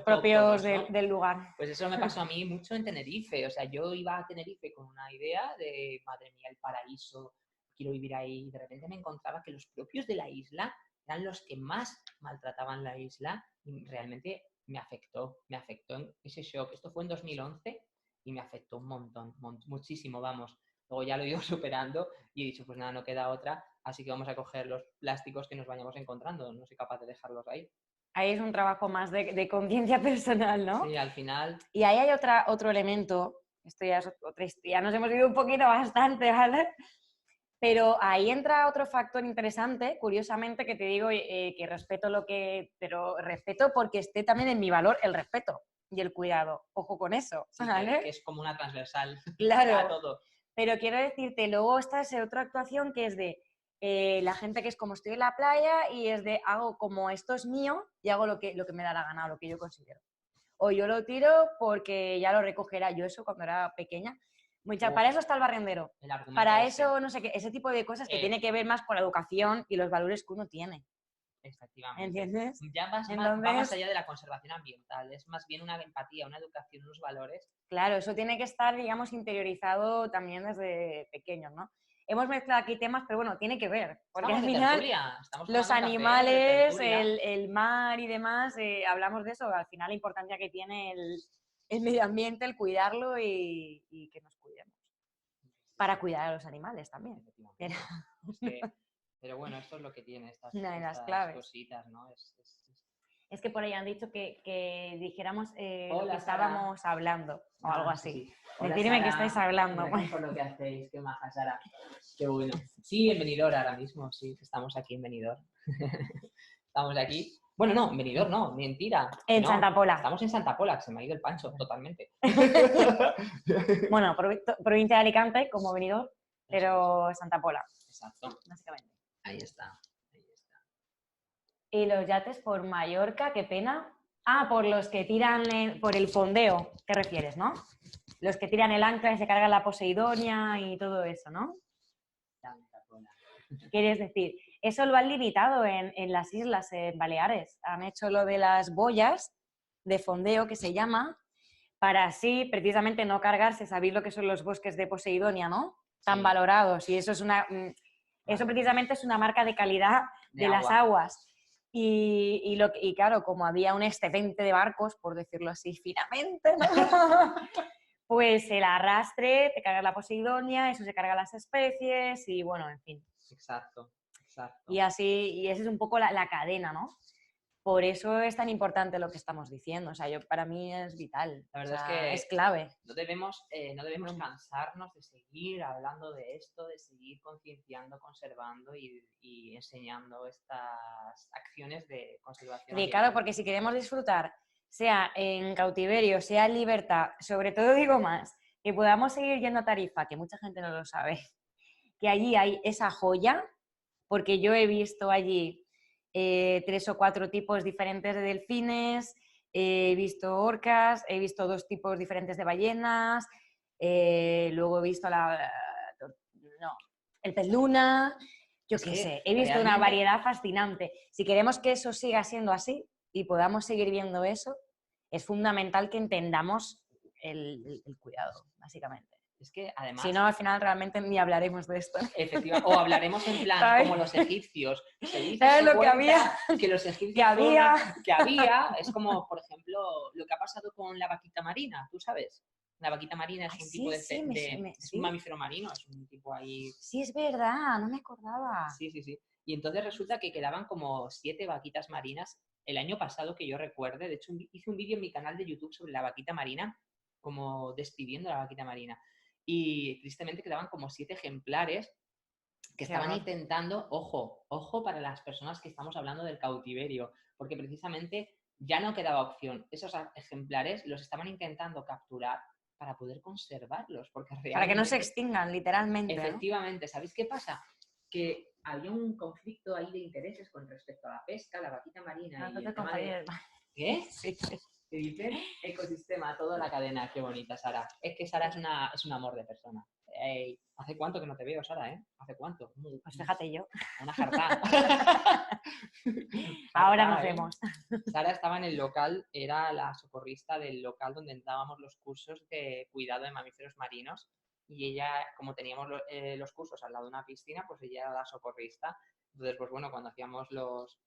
propios ¿no? del lugar. Pues eso me pasó a mí mucho en Tenerife. O sea, yo iba a Tenerife con una idea de, madre mía, el paraíso, quiero vivir ahí. Y de repente me encontraba que los propios de la isla eran los que más maltrataban la isla y realmente me afectó en ese shock. Esto fue en 2011 y me afectó un montón, muchísimo, vamos. Luego ya lo he ido superando y he dicho, pues nada, no queda otra, así que vamos a coger los plásticos que nos vayamos encontrando. No soy capaz de dejarlos ahí. Ahí es un trabajo más de conciencia personal, ¿no? Sí, al final. Y ahí hay otro elemento, esto ya es otra historia, nos hemos ido un poquito bastante, ¿vale? Pero ahí entra otro factor interesante, curiosamente, que te digo que respeto pero respeto porque esté también en mi valor el respeto y el cuidado. Ojo con eso, ¿vale? Que es como una transversal. Claro. A todo. Pero quiero decirte, luego está esa otra actuación que es de la gente que es como estoy en la playa y es de hago como esto es mío y hago lo que me da la gana o lo que yo considero. O yo lo tiro porque ya lo recogerá. Yo eso cuando era pequeña. Para eso está el barrendero. Para eso, no sé qué, ese tipo de cosas que tiene que ver más con la educación y los valores que uno tiene. Efectivamente. ¿Entiendes? Ya va más allá de la conservación ambiental, es más bien una empatía, una educación, unos valores. Claro, eso tiene que estar, digamos, interiorizado también desde pequeños, ¿no? Hemos mezclado aquí temas, pero bueno, tiene que ver. Porque al final los animales, el mar y demás, hablamos de eso, al final la importancia que tiene el medio ambiente, el cuidarlo y que nos cuidemos. Para cuidar a los animales también. Pero bueno, esto es lo que tiene estas claves. cositas, ¿no? Es que por ahí han dicho que dijéramos Hola, que estábamos hablando o algo así. Sí. Hola, Decidme Sara. que estáis hablando. Gracias por lo que hacéis. Qué maja, Sara. Qué bueno. Sí, en Benidorm ahora mismo. Sí, estamos aquí en Benidorm. Estamos aquí. Bueno, no, en Benidorm no, mentira. En No, Santa Pola. Estamos en Santa Pola, que se me ha ido el pancho totalmente. Bueno, provincia de Alicante, como Benidorm, pero Santa Pola, Exacto. básicamente. Ahí está. Y los yates por Mallorca, qué pena. Ah, por los que tiran, por el fondeo, ¿te refieres, no? Los que tiran el ancla y se cargan la Poseidonia y todo eso, ¿no? Santa Pola. ¿Quieres decir? Eso lo han limitado en las islas, en Baleares. Han hecho lo de las boyas de fondeo, que se llama, para así precisamente no cargarse. Sabéis lo que son los bosques de Poseidonia, ¿no? Tan Sí. valorados. Y eso es eso precisamente es una marca de calidad de las aguas. Y claro, como había un excedente de barcos, por decirlo así finamente, ¿no? Pues el arrastre, te carga la Poseidonia, eso se carga las especies y bueno, en fin. Exacto. Y así, y esa es un poco la cadena, ¿no? Por eso es tan importante lo que estamos diciendo. O sea, para mí es vital. La verdad es que es clave. No debemos cansarnos de seguir hablando de esto, de seguir concienciando, conservando y enseñando estas acciones de conservación. Sí, claro, porque si queremos disfrutar, sea en cautiverio, sea en libertad, sobre todo digo más, que podamos seguir yendo a Tarifa, que mucha gente no lo sabe, que allí hay esa joya, porque yo he visto allí 3 o 4 tipos diferentes de delfines, he visto orcas, he visto 2 tipos diferentes de ballenas, luego he visto el pez luna, yo qué sé, he visto una variedad fascinante. Si queremos que eso siga siendo así y podamos seguir viendo eso, es fundamental que entendamos el cuidado, básicamente. Es que además... Si no, al final realmente ni hablaremos de esto. Efectivamente. O hablaremos en plan como los egipcios. Se dice ¿Sabes lo que había? Que los egipcios... Que había. Es como, por ejemplo, lo que ha pasado con la vaquita marina, ¿tú sabes? La vaquita marina es un tipo es un mamífero marino, es un tipo ahí... Sí, es verdad, no me acordaba. Sí. Y entonces resulta que quedaban como 7 vaquitas marinas el año pasado, que yo recuerde. De hecho, hice un vídeo en mi canal de YouTube sobre la vaquita marina, como despidiendo a la vaquita marina. Y tristemente quedaban como 7 ejemplares que estaban intentando, ojo para las personas que estamos hablando del cautiverio, porque precisamente ya no quedaba opción. Esos ejemplares los estaban intentando capturar para poder conservarlos, porque realmente... Para que no se extingan, literalmente. Efectivamente, ¿no? ¿Sabéis qué pasa? Que había un conflicto ahí de intereses con respecto a la pesca, la vaquita marina y el tema de... ¿Qué? Sí. ¿Qué dices? Ecosistema, toda la cadena. Qué bonita, Sara. Es que Sara es un amor de persona. ¿Hace cuánto que no te veo, Sara, ¿Hace cuánto? Pues fíjate yo. Una jarta. Ahora nos vemos. Sara estaba en el local, era la socorrista del local donde dábamos los cursos de cuidado de mamíferos marinos. Y ella, como teníamos los cursos al lado de una piscina, pues ella era la socorrista. Entonces, pues bueno, cuando hacíamos los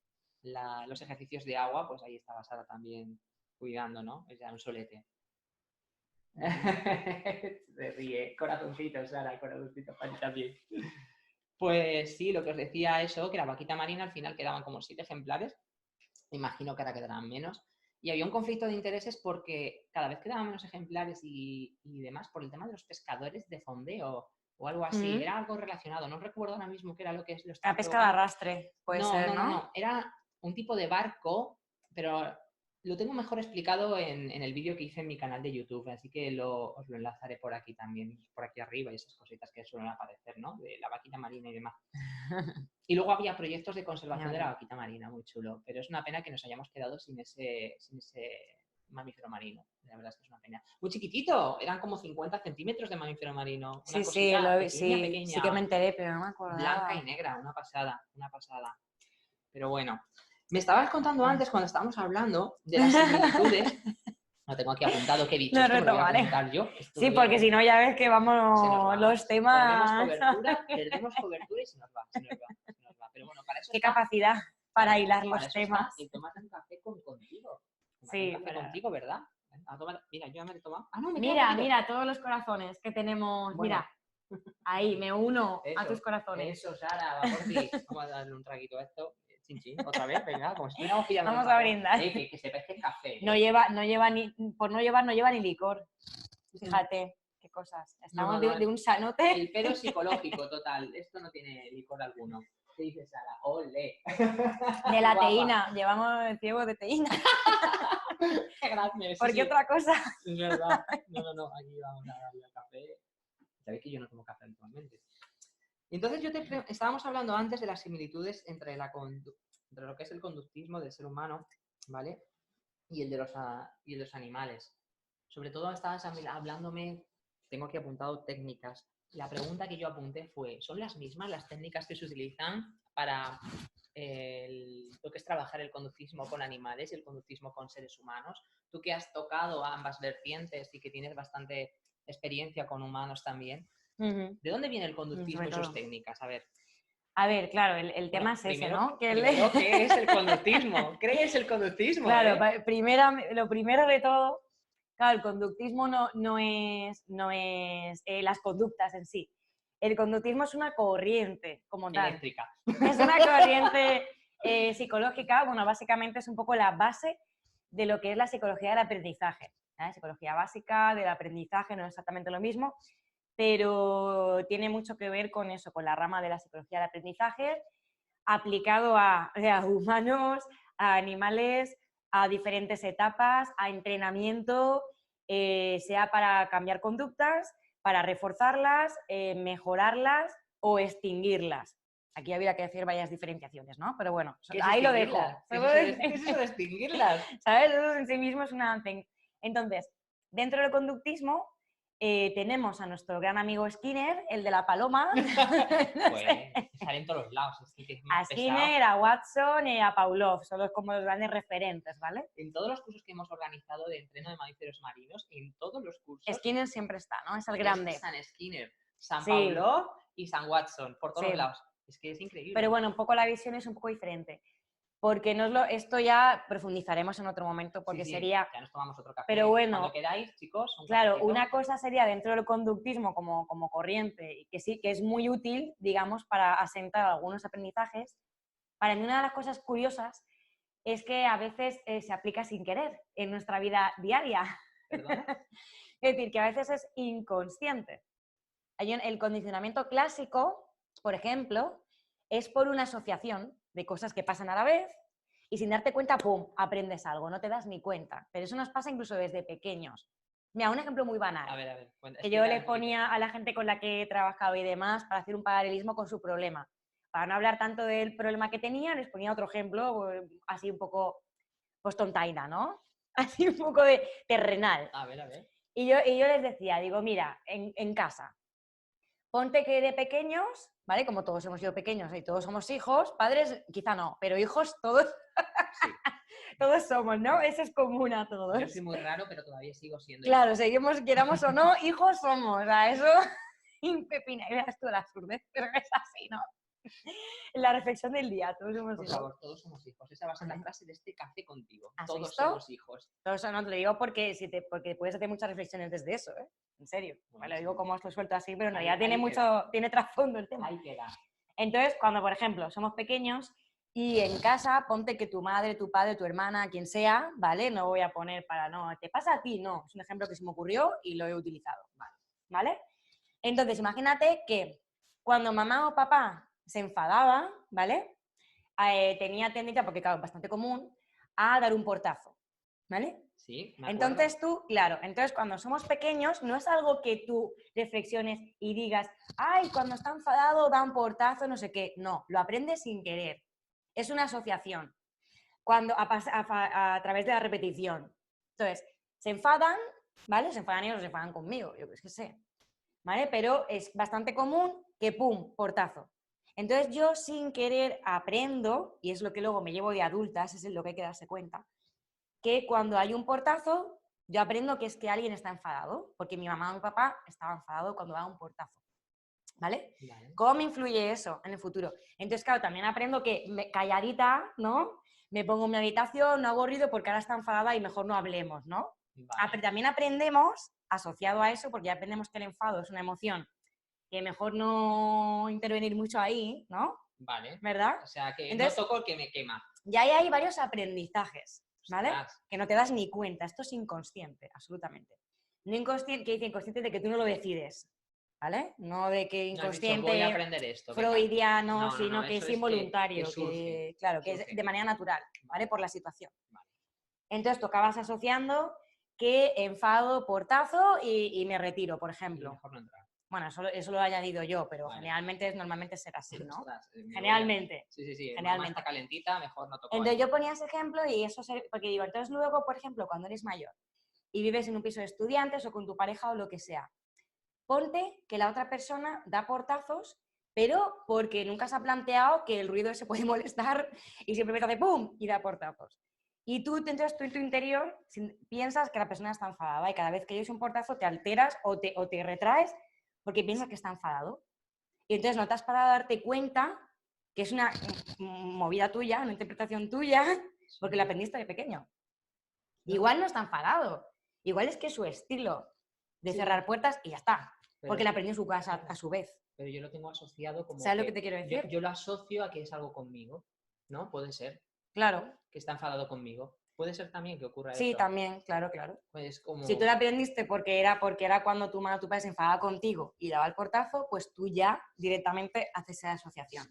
ejercicios de agua, pues ahí estaba Sara también cuidando, ¿no? Es ya un solete. Se ríe. Corazoncito, Sara, corazoncito para ti también. Pues sí, lo que os decía eso, que la vaquita marina al final quedaban como 7 ejemplares. Imagino que ahora quedarán menos. Y había un conflicto de intereses porque cada vez quedaban menos ejemplares y demás por el tema de los pescadores de fondeo o algo así. Era algo relacionado. No recuerdo ahora mismo qué era lo que es. La pesca de arrastre, puede ser, ¿no? No. Era un tipo de barco, pero lo tengo mejor explicado en el vídeo que hice en mi canal de YouTube, así que os lo enlazaré por aquí también, por aquí arriba y esas cositas que suelen aparecer, ¿no? De la vaquita marina y demás. Y luego había proyectos de conservación de la vaquita marina, muy chulo, pero es una pena que nos hayamos quedado sin ese mamífero marino. La verdad es que es una pena. Muy chiquitito, eran como 50 centímetros de mamífero marino. Una pequeña. Sí que me enteré, pero no me acuerdo. Blanca y negra, una pasada. Pero bueno, me estabas contando antes, cuando estábamos hablando de las similitudes, lo tengo aquí apuntado, que he dicho, esto me lo voy a apuntar yo. Sí, porque si no ya ves que vamos los temas... Perdemos cobertura y se nos va. Pero bueno, para eso Qué capacidad para hilar los temas. Y tómate un café contigo. Sí, un café contigo, ¿verdad? Mira, yo ya me lo he tomado. Ah, no, mira todos los corazones que tenemos. Bueno. Mira, ahí me uno a tus corazones. Eso, Sara, va por ti. Vamos a darle un traguito a esto. chin, chin. Otra vez, venga, como si estuviéramos pillando. Vamos a brindar. Que sepas que es café. No lleva ni, por no llevar ni licor. Fíjate, qué cosas. Estamos de un sanote. El pedo psicológico, total. Esto no tiene licor alguno. ¿Qué dices, Sara? ¡Ole! De la teína. Llevamos el ciego de teína. ¡Qué grande! ¿Por qué otra cosa? Es verdad. No. Aquí vamos a darle al café. Sabéis que yo no tomo café habitualmente. Entonces estábamos hablando antes de las similitudes entre lo que es el conductismo del ser humano, ¿vale? Y el de los animales. Sobre todo estabas hablándome, tengo aquí apuntado técnicas. La pregunta que yo apunté fue, ¿son las mismas las técnicas que se utilizan para lo que es trabajar el conductismo con animales y el conductismo con seres humanos? Tú que has tocado ambas vertientes y que tienes bastante experiencia con humanos también, ¿de dónde viene el conductismo y sus técnicas? A ver, claro, el tema es ese, ¿no? ¿Qué es el conductismo? ¿Qué es el conductismo? Claro, lo primero de todo, claro, el conductismo no es las conductas en sí. El conductismo es una corriente, como tal. Eléctrica. Es una corriente psicológica, bueno, básicamente es un poco la base de lo que es la psicología del aprendizaje. Psicología básica del aprendizaje, no es exactamente lo mismo, pero tiene mucho que ver con eso, con la rama de la psicología del aprendizaje aplicado a humanos, a animales, a diferentes etapas, a entrenamiento, sea para cambiar conductas, para reforzarlas, mejorarlas o extinguirlas. Aquí habría que decir varias diferenciaciones, ¿no? Pero bueno, ahí lo dejo. ¿Qué es eso de extinguirlas? ¿Sabes? Eso en sí mismo es una... Entonces, dentro del conductismo tenemos a nuestro gran amigo Skinner, el de la paloma. Pues salen todos los lados. A Skinner, a Watson y a Pavlov, son como los grandes referentes, ¿vale? En todos los cursos que hemos organizado de entreno de mamíferos marinos, en todos los cursos... Skinner siempre está, ¿no? Es el grande. San Skinner, San Pavlov y San Watson, por todos lados. Es que es increíble. Pero bueno, un poco la visión es un poco diferente. Porque esto ya profundizaremos en otro momento, porque sería... Ya nos tomamos otro café. Pero bueno, cuando queráis, chicos, claro, una cosa sería dentro del conductismo como corriente, y que sí, que es muy útil, digamos, para asentar algunos aprendizajes. Para mí una de las cosas curiosas es que a veces se aplica sin querer en nuestra vida diaria. ¿Perdona? Es decir, que a veces es inconsciente. El condicionamiento clásico, por ejemplo, es por una asociación de cosas que pasan a la vez y sin darte cuenta, ¡pum!, aprendes algo, no te das ni cuenta. Pero eso nos pasa incluso desde pequeños. Mira, un ejemplo muy banal. A ver. Que yo le ponía a la gente con la que he trabajado y demás para hacer un paralelismo con su problema. Para no hablar tanto del problema que tenía, les ponía otro ejemplo, así un poco, pues tontaina, ¿no? Así un poco de terrenal. A ver. Y yo les decía, digo, mira, en casa, ponte que de pequeños, ¿vale? Como todos hemos sido pequeños y todos somos hijos, padres quizá no, pero hijos todos, sí. Todos somos, ¿no? Eso es común a todos. Yo soy muy raro, pero todavía sigo siendo Claro, hijo. seguimos, queramos o no, hijos somos, o sea, eso impepina, y veas tú la absurdez, pero es así, ¿no? La reflexión del día, todos somos hijos. Por favor, todos somos hijos. Esa va a ser la frase de este café contigo. Todos visto? somos hijos. Todos no te lo digo porque puedes hacer muchas reflexiones desde eso, ¿eh? En serio. Bueno, lo digo como os lo suelto así, pero en realidad tiene trasfondo el tema. Ahí queda. Entonces, cuando, por ejemplo, somos pequeños y en casa, ponte que tu madre, tu padre, tu hermana, quien sea, ¿vale? No voy a poner te pasa a ti, no. Es un ejemplo que se me ocurrió y lo he utilizado, ¿vale? Entonces, imagínate que cuando mamá o papá se enfadaba, ¿vale? Tenía tendencia, porque claro, es bastante común, a dar un portazo, ¿vale? Sí, me acuerdo. Entonces entonces cuando somos pequeños no es algo que tú reflexiones y digas, ay, cuando está enfadado da un portazo, no sé qué. No, lo aprendes sin querer. Es una asociación a través de la repetición. Entonces, se enfadan, ¿vale? Se enfadan ellos o se enfadan conmigo, yo qué sé, ¿vale? Pero es bastante común que, pum, portazo. Entonces yo sin querer aprendo, y es lo que luego me llevo de adultas, es lo que hay que darse cuenta, que cuando hay un portazo, yo aprendo que es que alguien está enfadado, porque mi mamá o mi papá estaba enfadado cuando daba un portazo, ¿vale? ¿Cómo me influye eso en el futuro? Entonces, claro, también aprendo que calladita, ¿no? Me pongo en mi habitación, no hago ruido porque ahora está enfadada y mejor no hablemos, ¿no? Pero también aprendemos, asociado a eso, porque ya aprendemos que el enfado es una emoción, que mejor no intervenir mucho ahí, ¿no? Vale. ¿Verdad? O sea, que Entonces, no toco el que me quema. Ya ahí hay varios aprendizajes, ¿vale? Ostras. Que no te das ni cuenta. Esto es inconsciente, absolutamente. No inconsciente, que dice inconsciente de que tú no lo decides, ¿vale? No de que No has dicho, inconsciente, voy a aprender esto. venga. freudiano, No, sino que eso es es involuntario, que surge. claro, que es surge. de manera natural, ¿vale? Vale. Por la situación. Vale. Entonces tú acabas asociando que enfado, portazo y me retiro, por Y ejemplo. mejor no entrar. Bueno, eso lo he añadido yo, pero Vale. normalmente será así, ¿no? Ostras, Generalmente. Sí. Mamá Generalmente. está calentita, mejor no toco. Entonces yo ponía ese ejemplo y porque digo, entonces luego, por ejemplo, cuando eres mayor y vives en un piso de estudiantes o con tu pareja o lo que sea, ponte que la otra persona da portazos, pero porque nunca se ha planteado que el ruido se puede molestar y simplemente hace ¡pum! Y da portazos. Y entonces tú en tu interior piensas que la persona está enfadada y cada vez que oyes un portazo te alteras o te retraes porque piensas que está enfadado. Y entonces no te has parado a darte cuenta que es una movida tuya, una interpretación tuya, porque la aprendiste de pequeño. No. Igual no está enfadado, igual es que es su estilo de cerrar puertas y ya está, porque la aprendió en su casa a su vez. Pero yo lo tengo asociado como ¿Sabes lo que te quiero decir? Yo lo asocio a que es algo conmigo, ¿no? Puede ser. Claro. Que está enfadado conmigo. Puede ser también que ocurra eso. Sí, también, claro. Pues como... Si tú la aprendiste porque era cuando tu madre o tu padre se enfadaba contigo y daba el portazo, pues tú ya directamente haces esa asociación.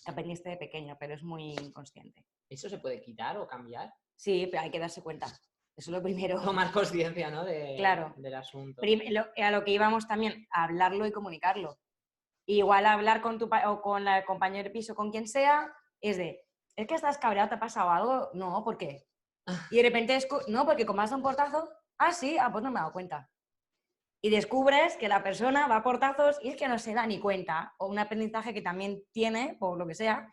Que aprendiste de pequeño, pero es muy inconsciente. ¿Eso se puede quitar o cambiar? Sí, pero hay que darse cuenta. Eso es lo primero. Tomar conciencia, ¿no? Claro. Del asunto. A lo que íbamos también, a hablarlo y comunicarlo. Igual hablar con o con la compañera de piso, con quien sea, es que estás cabreado, ¿te ha pasado algo? No, ¿por qué? Y de repente, no, porque como has dado un portazo, sí, pues no me he dado cuenta. Y descubres que la persona va a portazos y es que no se da ni cuenta, o un aprendizaje que también tiene, por lo que sea,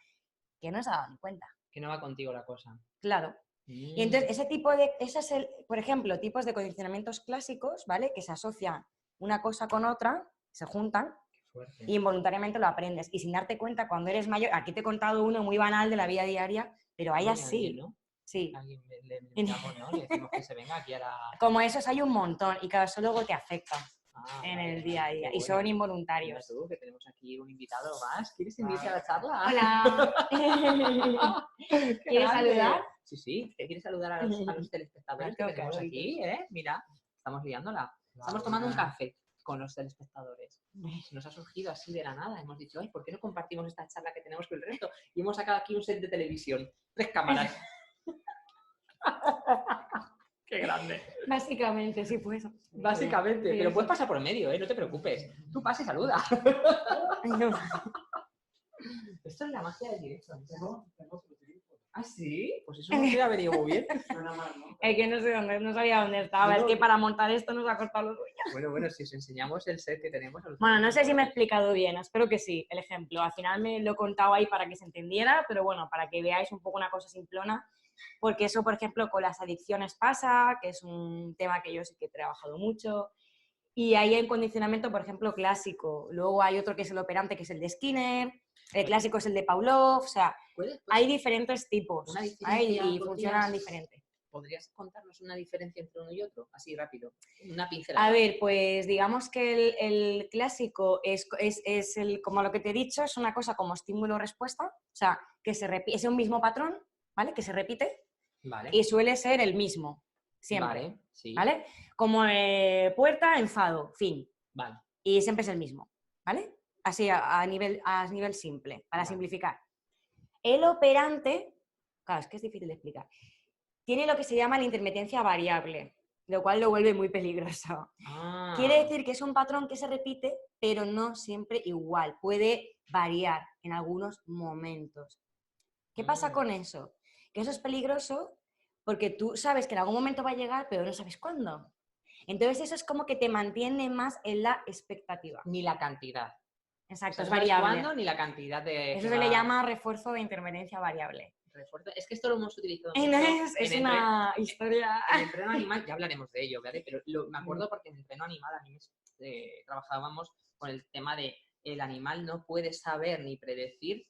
que no se ha dado ni cuenta. Que no va contigo la cosa. Claro. Y entonces, ese es por ejemplo, tipos de condicionamientos clásicos, ¿vale? Que se asocian una cosa con otra, se juntan, y involuntariamente lo aprendes. Y sin darte cuenta, cuando eres mayor, aquí te he contado uno muy banal de la vida diaria, pero hay así. ¿No? Sí. Alguien le invitamos, ¿no? Le decimos que se venga aquí a la... Como esos hay un montón y cada eso luego te afecta en el día a día. Bueno. Y son involuntarios. Mira tú, que tenemos aquí un invitado más. ¿Quieres invitarse a la charla? Hola. ¿Quieres saludar? Sí. ¿Quieres saludar a los telespectadores que tenemos aquí? Mira, estamos liándola. Estamos tomando un café con los telespectadores. Nos ha surgido así de la nada. Hemos dicho, ¿por qué no compartimos esta charla que tenemos con el resto? Y hemos sacado aquí un set de televisión. 3 cámaras. ¡Qué grande! Básicamente, sí, pues. Básicamente, pero puedes pasar por el medio, no te preocupes. Tú pasa y saluda. Esto es la magia del directo. ¿Ah, sí? Pues eso no me hubiera venido muy bien. Es que no sabía dónde estaba. Es que para montar esto nos ha costado los uñas. Bueno, si os enseñamos el set que tenemos... Bueno, no sé si me he explicado bien, espero que sí, el ejemplo. Al final me lo he contado ahí para que se entendiera, pero bueno, para que veáis un poco una cosa simplona, porque eso, por ejemplo, con las adicciones pasa, que es un tema que yo sí que he trabajado mucho, y ahí hay un condicionamiento, por ejemplo, clásico. Luego hay otro que es el operante, que es el de Skinner, el clásico es el de Pavlov, o sea, hay diferentes tipos y funcionan diferente. ¿Podrías contarnos una diferencia entre uno y otro? Así rápido, una pincelada. A ver, pues digamos que el clásico es como lo que te he dicho, es una cosa como estímulo-respuesta, o sea, que es un mismo patrón, ¿vale? Que se repite y suele ser el mismo, siempre, ¿vale? Como puerta, enfado, fin. Vale. Y siempre es el mismo, ¿vale? Así a nivel simple, para simplificar. El operante, claro, es que es difícil de explicar, tiene lo que se llama la intermitencia variable, lo cual lo vuelve muy peligroso. Quiere decir que es un patrón que se repite, pero no siempre igual. Puede variar en algunos momentos. ¿Qué pasa con eso? Que eso es peligroso porque tú sabes que en algún momento va a llegar, pero no sabes cuándo. Entonces eso es como que te mantiene más en la expectativa. Ni la cantidad. Exacto, o sea, es variable. ¿Cuándo? Ni la cantidad de... Eso se le llama refuerzo de intermitencia variable. Es que esto lo hemos utilizado mucho. Es una historia... En entreno animal, ya hablaremos de ello, ¿vale? Pero me acuerdo porque en entreno animal a mí trabajábamos con el tema de el animal no puede saber ni predecir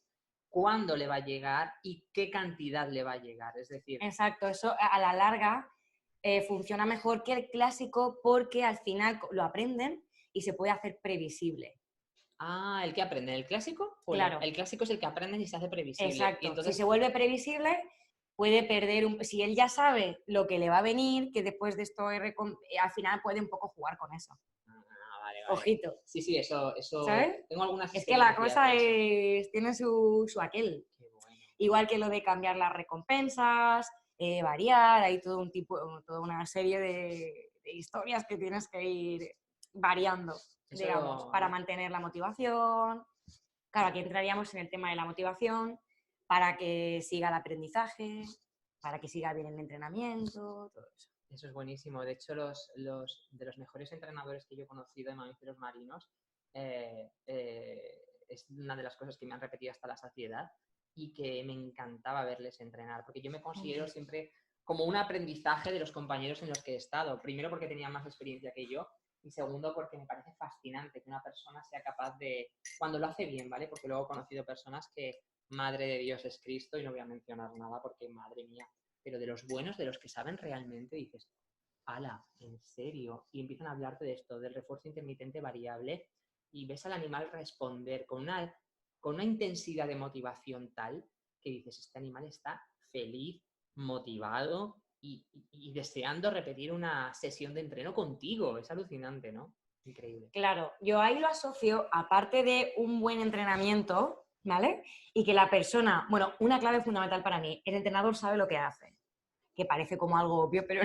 cuándo le va a llegar y qué cantidad le va a llegar. Es decir... Exacto, eso a la larga funciona mejor que el clásico porque al final lo aprenden y se puede hacer previsible. Ah, ¿el que aprende? ¿El clásico? Pues Claro. el clásico es el que aprende y se hace previsible. Exacto. Y entonces... Si se vuelve previsible, puede perder si él ya sabe lo que le va a venir, que después de esto al final puede un poco jugar con eso. Vale. Ojito. Sí, eso... ¿Sabes? Tengo algunas Es que la experiencias cosa de eso. tiene su aquel. Qué bueno. Igual que lo de cambiar las recompensas, variar, hay toda una serie de historias que tienes que ir variando, digamos, para mantener la motivación. Claro, aquí entraríamos en el tema de la motivación, para que siga el aprendizaje, para que siga bien el entrenamiento, todo eso. Eso es buenísimo. De hecho, de los mejores entrenadores que yo he conocido de mamíferos marinos, es una de las cosas que me han repetido hasta la saciedad y que me encantaba verles entrenar, porque yo me considero siempre como un aprendizaje de los compañeros en los que he estado. Primero porque tenían más experiencia que yo y segundo porque me parece fascinante que una persona sea capaz de, cuando lo hace bien, ¿vale? Porque luego he conocido personas que, madre de Dios es Cristo, y no voy a mencionar nada porque, madre mía, pero de los buenos, de los que saben realmente, dices, ala, ¿en serio? Y empiezan a hablarte de esto, del refuerzo intermitente variable, y ves al animal responder con una intensidad de motivación tal que dices, este animal está feliz, motivado y deseando repetir una sesión de entreno contigo. Es alucinante, ¿no? Increíble. Claro, yo ahí lo asocio, aparte de un buen entrenamiento, ¿vale? Y que la persona, bueno, una clave fundamental para mí, el entrenador sabe lo que hace, que parece como algo obvio, pero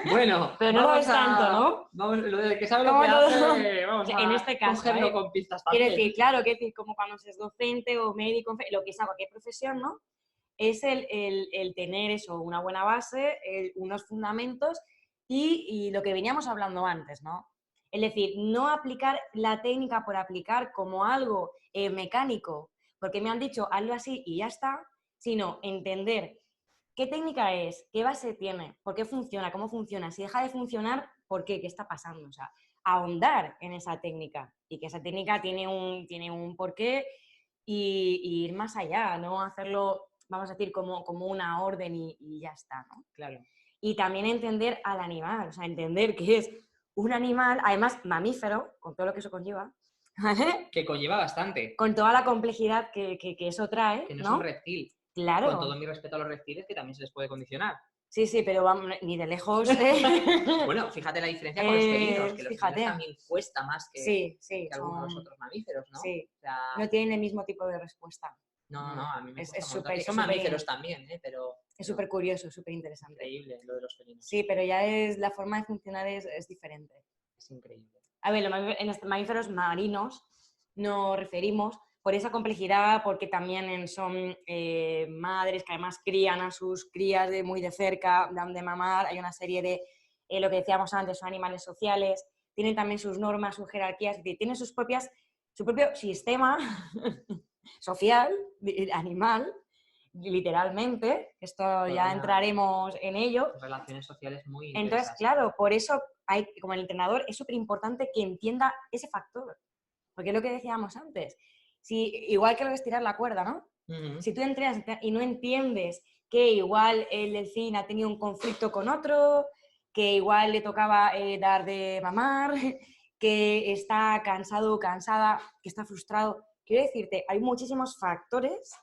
bueno, pero no lo es tanto, ¿no? Vamos, lo de que sabe lo que hace, vamos a en este caso, cogerlo con pinzas también. Quiero decir, claro, como cuando se es docente o médico, lo que sea, cualquier profesión, ¿no? Es el tener eso, una buena base, unos fundamentos y lo que veníamos hablando antes, ¿no? Es decir, no aplicar la técnica por aplicar como algo mecánico, porque me han dicho hazlo así y ya está, sino entender qué técnica es, qué base tiene, por qué funciona, cómo funciona, si deja de funcionar, por qué está pasando. O sea, ahondar en esa técnica y que esa técnica tiene un porqué y ir más allá, no hacerlo, vamos a decir, como una orden y ya está, ¿no? Claro. Y también entender al animal, o sea, entender que es un animal, además mamífero, con todo lo que eso conlleva, ¿vale? Que conlleva bastante. Con toda la complejidad que eso trae, que no ¿no? es un reptil. Claro. Con todo mi respeto a los reptiles, que también se les puede condicionar. Sí, pero vamos, ni de lejos. Bueno, fíjate la diferencia con los felinos, que los felinos también cuesta más que algunos otros mamíferos, ¿no? Sí, o sea, no tienen el mismo tipo de respuesta. No, a mí me cuesta es un montón. súper, Y son mamíferos también, pero... Es súper curioso, súper interesante. Increíble lo de los felinos. Sí, pero ya la forma de funcionar es diferente. Es increíble. A ver, en los mamíferos marinos nos referimos por esa complejidad, porque también son madres que además crían a sus crías muy de cerca, dan de mamar, hay una serie de, lo que decíamos antes, son animales sociales, tienen también sus normas, sus jerarquías, tienen su propio sistema social, animal, literalmente, esto ya entraremos en ello. Relaciones sociales muy Entonces, intensas. claro, por eso como el entrenador es súper importante que entienda ese factor, porque es lo que decíamos antes, igual que lo de estirar la cuerda, ¿no? Si tú entrenas y no entiendes que igual el delfín ha tenido un conflicto con otro, que igual le tocaba dar de mamar, que está cansado o cansada, que está frustrado, quiero decirte, hay muchísimos factores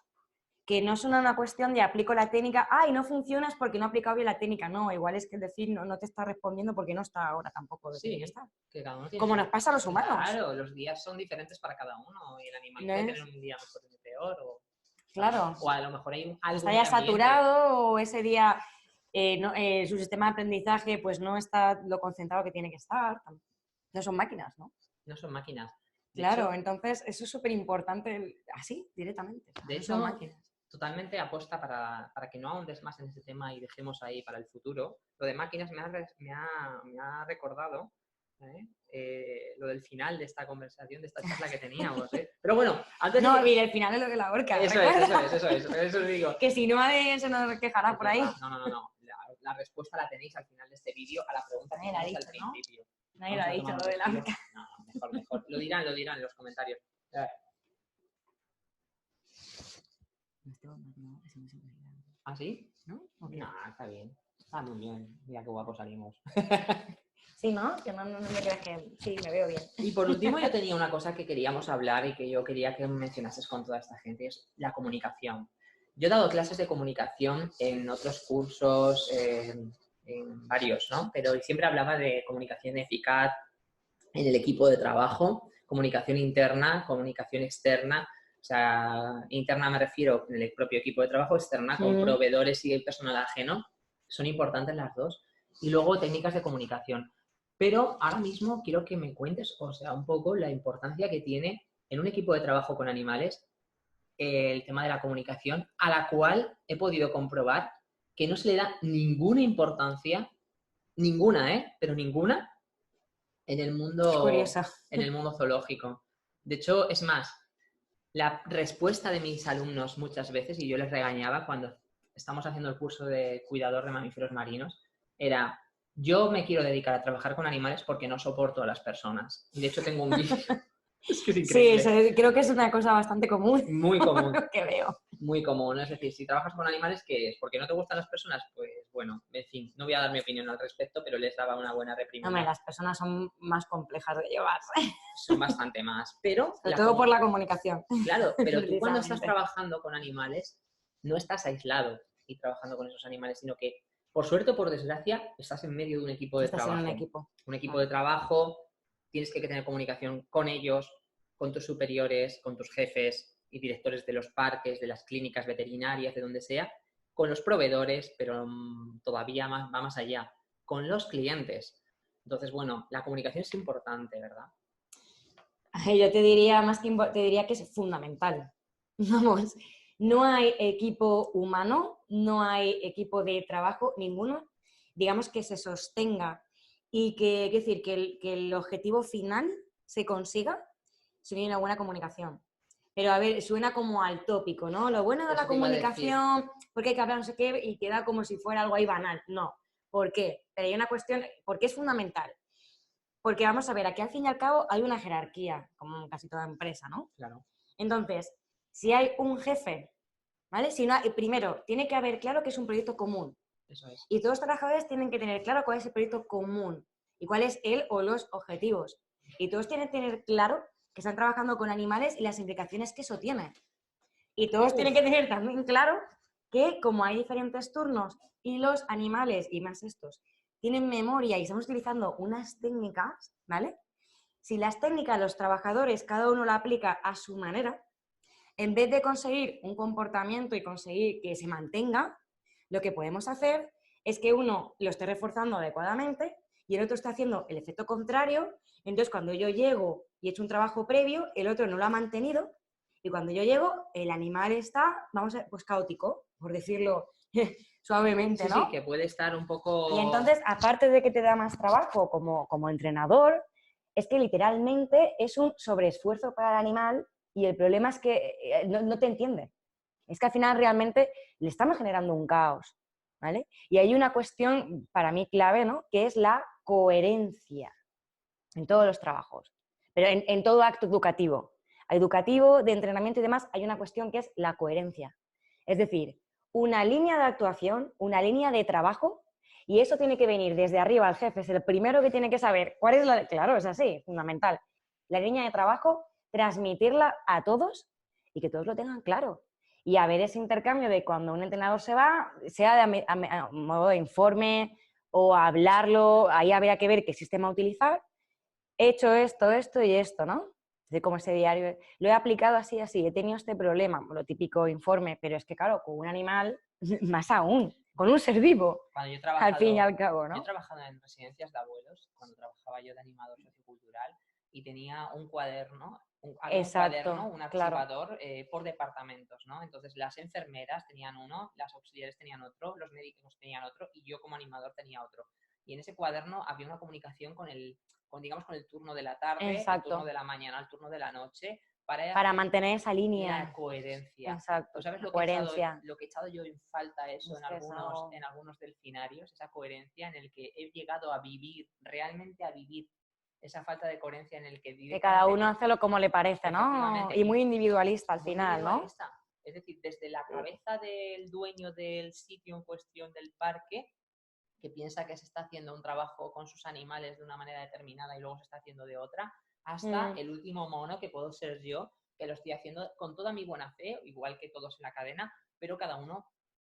que no son una cuestión de aplico la técnica, y no funcionas porque no he aplicado bien la técnica. No, igual es que el delfín no te está respondiendo porque no está ahora tampoco de tiene que estar. Que cada uno tiene como nos pasa a los humanos. Claro, los días son diferentes para cada uno y el animal puede tener un día mejor y peor. Claro. O a lo mejor hay algo está ya saturado o ese día su sistema de aprendizaje pues no está lo concentrado que tiene que estar. No son máquinas, ¿no? No son máquinas. Claro, entonces eso es súper importante así, directamente. De hecho, son máquinas. Totalmente aposta para que no ahondes más en ese tema y dejemos ahí para el futuro. Lo de máquinas me ha recordado lo del final de esta conversación, de esta charla que teníamos. Pero bueno, antes no, mira, el final es lo que la horca. Eso es, digo. Que si no, se nos quejará por ahí. No. La respuesta la tenéis al final de este vídeo a la pregunta que hicimos al principio. Nadie lo ha dicho, lo de la horca. No, mejor. Lo dirán en los comentarios. ¿Ah, sí? ¿No? No, está bien. Está muy bien. Mira qué guapos salimos. Sí, ¿no? Que no me creas que... Sí, me veo bien. Y por último, yo tenía una cosa que queríamos hablar y que yo quería que mencionases con toda esta gente, es la comunicación. Yo he dado clases de comunicación en otros cursos, en varios, ¿no? Pero siempre hablaba de comunicación eficaz en el equipo de trabajo, comunicación interna, comunicación externa. O sea, interna me refiero en el propio equipo de trabajo, externa con proveedores y el personal ajeno. Son importantes las dos. Y luego técnicas de comunicación. Pero ahora mismo quiero que me cuentes, o sea, un poco la importancia que tiene en un equipo de trabajo con animales el tema de la comunicación, a la cual he podido comprobar que no se le da ninguna importancia, ninguna, pero ninguna, en el mundo zoológico. De hecho, es más, la respuesta de mis alumnos muchas veces, y yo les regañaba cuando estamos haciendo el curso de cuidador de mamíferos marinos, era: yo me quiero dedicar a trabajar con animales porque no soporto a las personas. Y de hecho tengo un vídeo. Es que es increíble. Sí, creo que es una cosa bastante común. Muy común. que veo. Muy común. Es decir, si trabajas con animales, ¿qué es? ¿Porque no te gustan las personas? Pues bueno, en fin, no voy a dar mi opinión al respecto, pero les daba una buena reprimenda. Hombre, las personas son más complejas de llevar. Son bastante más, pero... Sobre todo por la comunicación. Claro, pero tú cuando estás trabajando con animales, no estás aislado y trabajando con esos animales, sino que, por suerte o por desgracia, estás en medio de un equipo de trabajo. En un equipo. Un equipo de trabajo, tienes que tener comunicación con ellos, con tus superiores, con tus jefes y directores de los parques, de las clínicas veterinarias, de donde sea, con los proveedores, pero todavía va más allá, con los clientes. Entonces, bueno, la comunicación es importante, ¿verdad? Yo te diría te diría que es fundamental. Vamos, no hay equipo humano, no hay equipo de trabajo, ninguno, digamos, que se sostenga y que el objetivo final se consiga sin una buena comunicación. Pero a ver, suena como al tópico, ¿no? Lo bueno de la comunicación, porque hay que hablar no sé qué y queda como si fuera algo ahí banal. No. ¿Por qué? Pero hay una cuestión, porque es fundamental. Porque vamos a ver, aquí al fin y al cabo hay una jerarquía, como en casi toda empresa, ¿no? Claro. Entonces, si hay un jefe, ¿vale? Si no hay, primero, tiene que haber claro que es un proyecto común. Eso es. Y todos los trabajadores tienen que tener claro cuál es el proyecto común y cuál es él o los objetivos. Y todos tienen que tener claro que están trabajando con animales y las implicaciones que eso tiene. Y todos tienen que tener también claro que como hay diferentes turnos y los animales, y más estos, tienen memoria y estamos utilizando unas técnicas, ¿vale? Si las técnicas los trabajadores cada uno la aplica a su manera, en vez de conseguir un comportamiento y conseguir que se mantenga, lo que podemos hacer es que uno lo esté reforzando adecuadamente y el otro está haciendo el efecto contrario. Entonces, cuando yo llego y he hecho un trabajo previo, el otro no lo ha mantenido y cuando yo llego, el animal está, vamos a ver, pues caótico, por decirlo suavemente, ¿no? Sí, que puede estar un poco... Y entonces, aparte de que te da más trabajo como entrenador, es que literalmente es un sobreesfuerzo para el animal y el problema es que no te entiende. Es que al final realmente le estamos generando un caos, ¿vale? Y hay una cuestión para mí clave, ¿no? Que es la coherencia en todos los trabajos, pero en todo acto educativo, de entrenamiento y demás, hay una cuestión que es la coherencia. Es decir, una línea de actuación, una línea de trabajo, y eso tiene que venir desde arriba al jefe, es el primero que tiene que saber cuál es la... Claro, es así, fundamental. La línea de trabajo, transmitirla a todos y que todos lo tengan claro. Y haber ese intercambio de cuando un entrenador se va, sea a modo de informe o hablarlo, ahí habría que ver qué sistema utilizar. He hecho esto y esto, ¿no? De como ese diario, lo he aplicado así, he tenido este problema, lo típico informe, pero es que claro, con un animal, más aún, con un ser vivo, al fin y al cabo, ¿no? Yo he trabajado en residencias de abuelos, cuando trabajaba yo de animador sociocultural, y tenía un cuaderno, un archivador por departamentos, ¿no? Entonces las enfermeras tenían uno, las auxiliares tenían otro, los médicos tenían otro, y yo como animador tenía otro. Y en ese cuaderno había una comunicación con el turno de la tarde, el turno de la mañana, el turno de la noche, para mantener esa línea. La coherencia. Exacto. ¿Sabes lo coherencia. Que he echado yo en falta eso en algunos delfinarios? Esa coherencia en el que he llegado a vivir, realmente a vivir esa falta de coherencia en el que cada uno hace lo como le parece, ¿no? Y muy individualista al final, ¿no? Es decir, desde la cabeza del dueño del sitio en cuestión del parque, que piensa que se está haciendo un trabajo con sus animales de una manera determinada y luego se está haciendo de otra, hasta el último mono que puedo ser yo, que lo estoy haciendo con toda mi buena fe, igual que todos en la cadena, pero cada uno